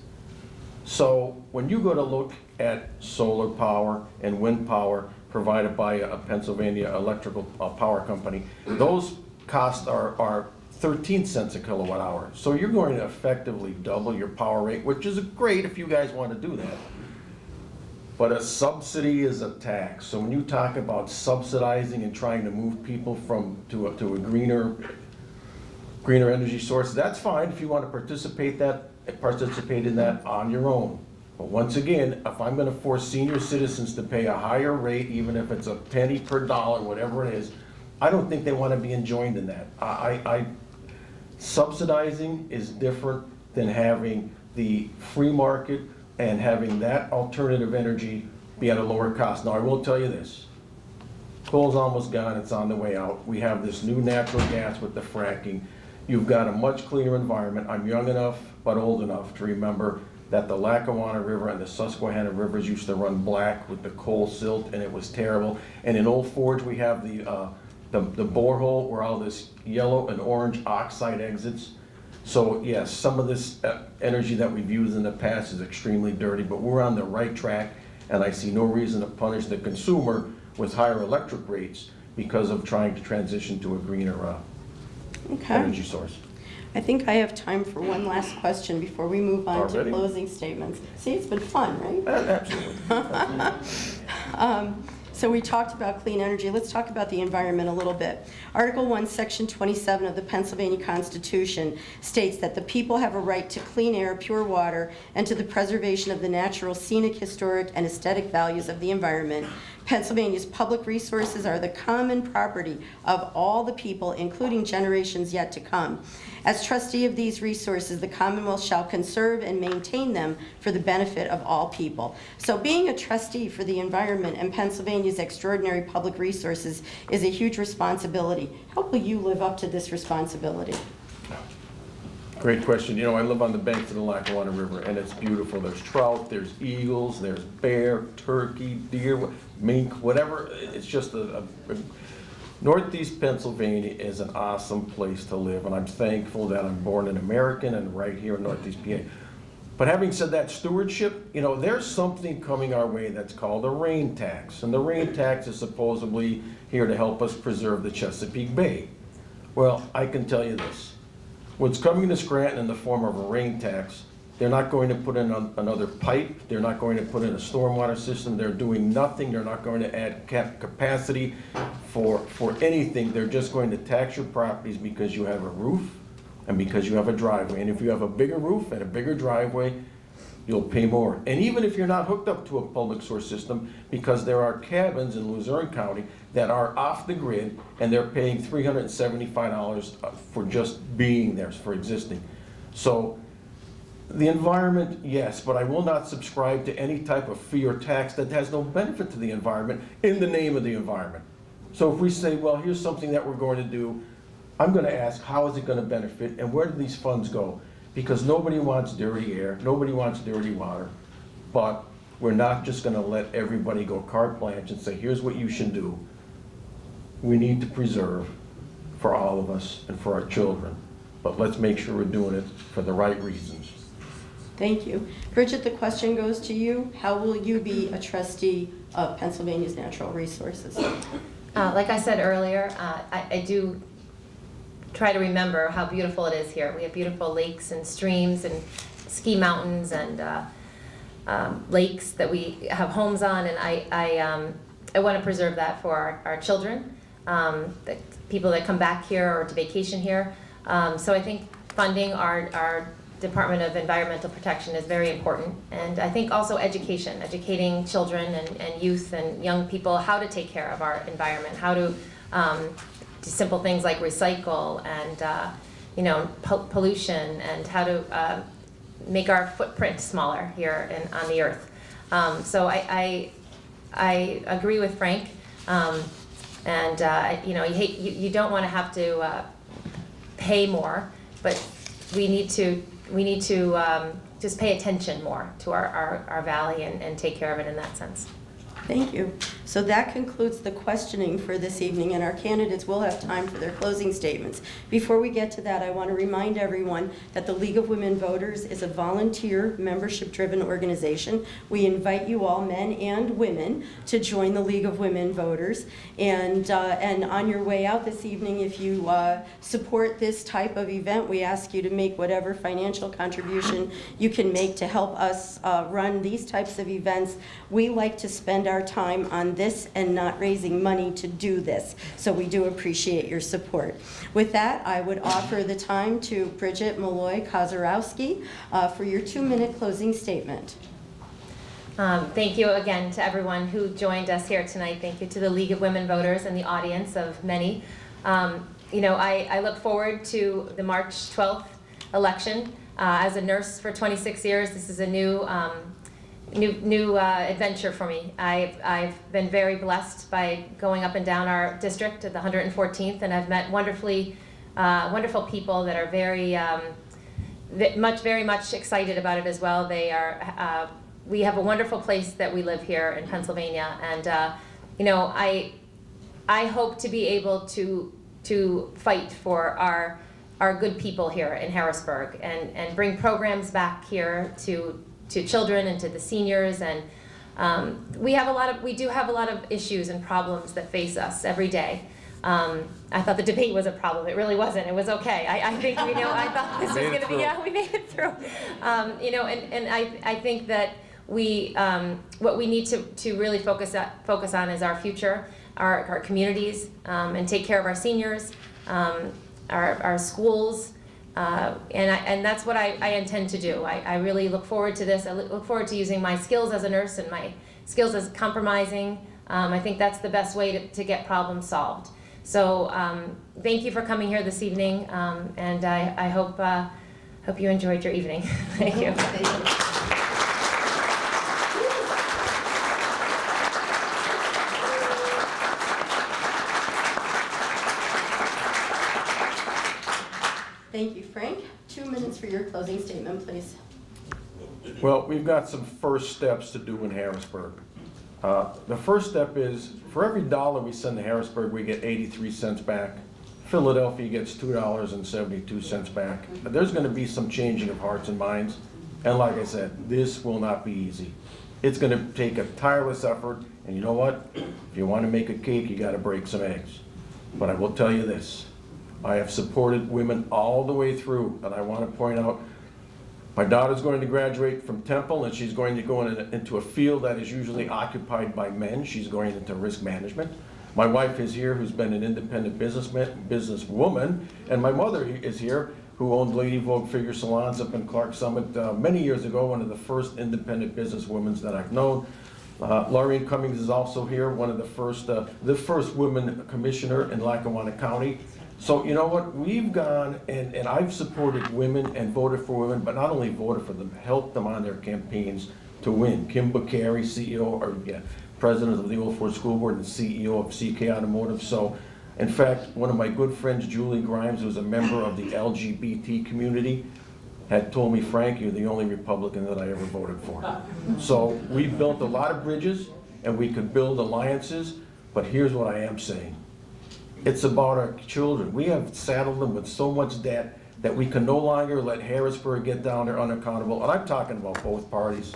So when you go to look at solar power and wind power provided by a Pennsylvania electrical power company, those costs are 13 cents a kilowatt hour. So you're going to effectively double your power rate, which is great if you guys want to do that. But a subsidy is a tax. So when you talk about subsidizing and trying to move people to a greener energy source, that's fine if you want to participate in that on your own. But once again, if I'm going to force senior citizens to pay a higher rate, even if it's a penny per dollar, whatever it is, I don't think they want to be enjoined in that. Subsidizing is different than having the free market and having that alternative energy be at a lower cost. Now, I will tell you this. Coal's almost gone. It's on the way out. We have this new natural gas with the fracking. You've got a much cleaner environment. I'm young enough but old enough to remember that the Lackawanna River and the Susquehanna rivers used to run black with the coal silt, and it was terrible. And in Old Forge, we have the borehole where all this yellow and orange oxide exits. So yes, some of this energy that we've used in the past is extremely dirty, but we're on the right track, and I see no reason to punish the consumer with higher electric rates because of trying to transition to a greener energy source. I think I have time for one last question before we move on Already? to closing statements. See, it's been fun, right? Absolutely. So we talked about clean energy. Let's talk about the environment a little bit. Article 1, Section 27 of the Pennsylvania Constitution states that the people have a right to clean air, pure water, and to the preservation of the natural, scenic, historic, and aesthetic values of the environment. Pennsylvania's public resources are the common property of all the people, including generations yet to come. As trustee of these resources, the Commonwealth shall conserve and maintain them for the benefit of all people. So being a trustee for the environment and Pennsylvania's extraordinary public resources is a huge responsibility. How will you live up to this responsibility? Great question. You know, I live on the banks of the Lackawanna River, and it's beautiful. There's trout, there's eagles, there's bear, turkey, deer, mink, whatever. It's just Northeast Pennsylvania is an awesome place to live, and I'm thankful that I'm born an American and right here in Northeast PA. But having said that, stewardship, you know, there's something coming our way that's called a rain tax, and the rain tax is supposedly here to help us preserve the Chesapeake Bay. Well, I can tell you this. What's coming to Scranton in the form of a rain tax, they're not going to put in another pipe, they're not going to put in a stormwater system, they're doing nothing, they're not going to add capacity for anything. They're just going to tax your properties because you have a roof and because you have a driveway. And if you have a bigger roof and a bigger driveway, you'll pay more. And even if you're not hooked up to a public source system, because there are cabins in Luzerne County that are off the grid and they're paying $375 for just being there, for existing. So the environment, yes, but I will not subscribe to any type of fee or tax that has no benefit to the environment in the name of the environment. So if we say, well, here's something that we're going to do, I'm going to ask, how is it going to benefit and where do these funds go? Because nobody wants dirty air, nobody wants dirty water, but we're not just going to let everybody go carte blanche and say, here's what you should do. We need to preserve for all of us and for our children, but let's make sure we're doing it for the right reasons. Thank you. Bridget, the question goes to you. How will you be a trustee of Pennsylvania's natural resources? Like I said earlier, I do try to remember how beautiful it is here. We have beautiful lakes and streams and ski mountains and lakes that we have homes on, and I want to preserve that for our children, the people that come back here or to vacation here. So I think funding our Department of Environmental Protection is very important. And I think also education, educating children and youth and young people how to take care of our environment, how to do simple things like recycle and you know, pollution, and how to make our footprint smaller here on the earth. So I agree with Frank, and you know, you don't want to have to pay more, but we need to just pay attention more to our valley and take care of it in that sense. Thank you. So that concludes the questioning for this evening, and our candidates will have time for their closing statements. Before we get to that, I want to remind everyone that the League of Women Voters is a volunteer, membership-driven organization. We invite you all, men and women, to join the League of Women Voters. And on your way out this evening, if you support this type of event, we ask you to make whatever financial contribution you can make to help us run these types of events. We like to spend our time on this and not raising money to do this. So we do appreciate your support. With that, I would offer the time to Bridget Malloy-Kozarowski for your 2-minute closing statement. Thank you again to everyone who joined us here tonight. Thank you to the League of Women Voters and the audience of many. You know, I look forward to the March 12th election. As a nurse for 26 years, this is a new adventure for me. I've been very blessed by going up and down our district at the 114th, and I've met wonderful people that are very much excited about it as well. They are. We have a wonderful place that we live here in Pennsylvania, and you know, I hope to be able to fight for our good people here in Harrisburg and bring programs back here to children and to the seniors, and we do have a lot of issues and problems that face us every day. I thought the debate was a problem. It really wasn't. It was okay. I think I thought this was going to be, yeah, we made it through. You know, and I think that what we need to really focus on is our future, our communities, and take care of our seniors, our schools. And that's what I intend to do. I really look forward to this. I look forward to using my skills as a nurse and my skills as compromising. I think that's the best way to get problems solved. So thank you for coming here this evening, and I hope you enjoyed your evening. Thank you. Thank you. Thank you, Frank. 2 minutes for your closing statement, please. Well, we've got some first steps to do in Harrisburg. The first step is, for every dollar we send to Harrisburg, we get 83 cents back. Philadelphia gets $2.72 back. There's going to be some changing of hearts and minds. And like I said, this will not be easy. It's going to take a tireless effort. And you know what? If you want to make a cake, you got to break some eggs. But I will tell you this. I have supported women all the way through, and I want to point out, my daughter's going to graduate from Temple, and she's going to go into a field that is usually occupied by men. She's going into risk management. My wife is here, who's been an independent businesswoman, and my mother is here, who owned Lady Vogue Figure Salons up in Clark Summit many years ago, one of the first independent businesswomen that I've known. Laureen Cummings is also here, one of the first women commissioner in Lackawanna County. So you know what, we've gone and I've supported women and voted for women, but not only voted for them, helped them on their campaigns to win. Kim Bucari, president of the Old Fort School Board and CEO of CK Automotive. So in fact, one of my good friends, Julie Grimes, who's a member of the LGBT community, had told me, Frank, you're the only Republican that I ever voted for. So we built a lot of bridges and we could build alliances, but here's what I am saying. It's about our children. We have saddled them with so much debt that we can no longer let Harrisburg get down there unaccountable. And I'm talking about both parties.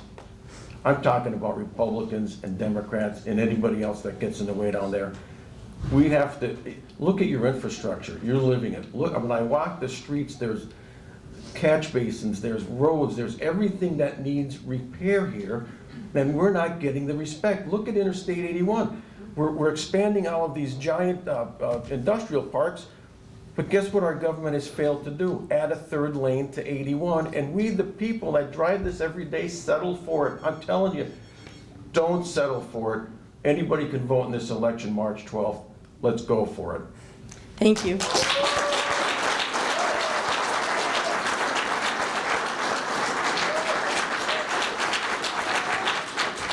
I'm talking about Republicans and Democrats and anybody else that gets in the way down there. We have to look at your infrastructure. You're living it. Look, when I walk the streets, there's catch basins, there's roads, there's everything that needs repair here, then we're not getting the respect. Look at Interstate 81. We're expanding all of these giant industrial parks, but guess what our government has failed to do? Add a third lane to 81, and we, the people that drive this every day, settle for it. I'm telling you, don't settle for it. Anybody can vote in this election March 12th. Let's go for it. Thank you.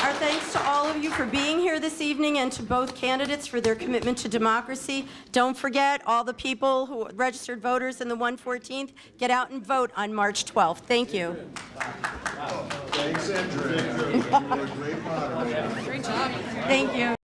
Our thanks to all of you for being here this evening and to both candidates for their commitment to democracy. Don't forget, all the people who registered voters in the 114th, get out and vote on March 12th. Thank you. Thanks, Andrea. You were a great moderator. Thank you.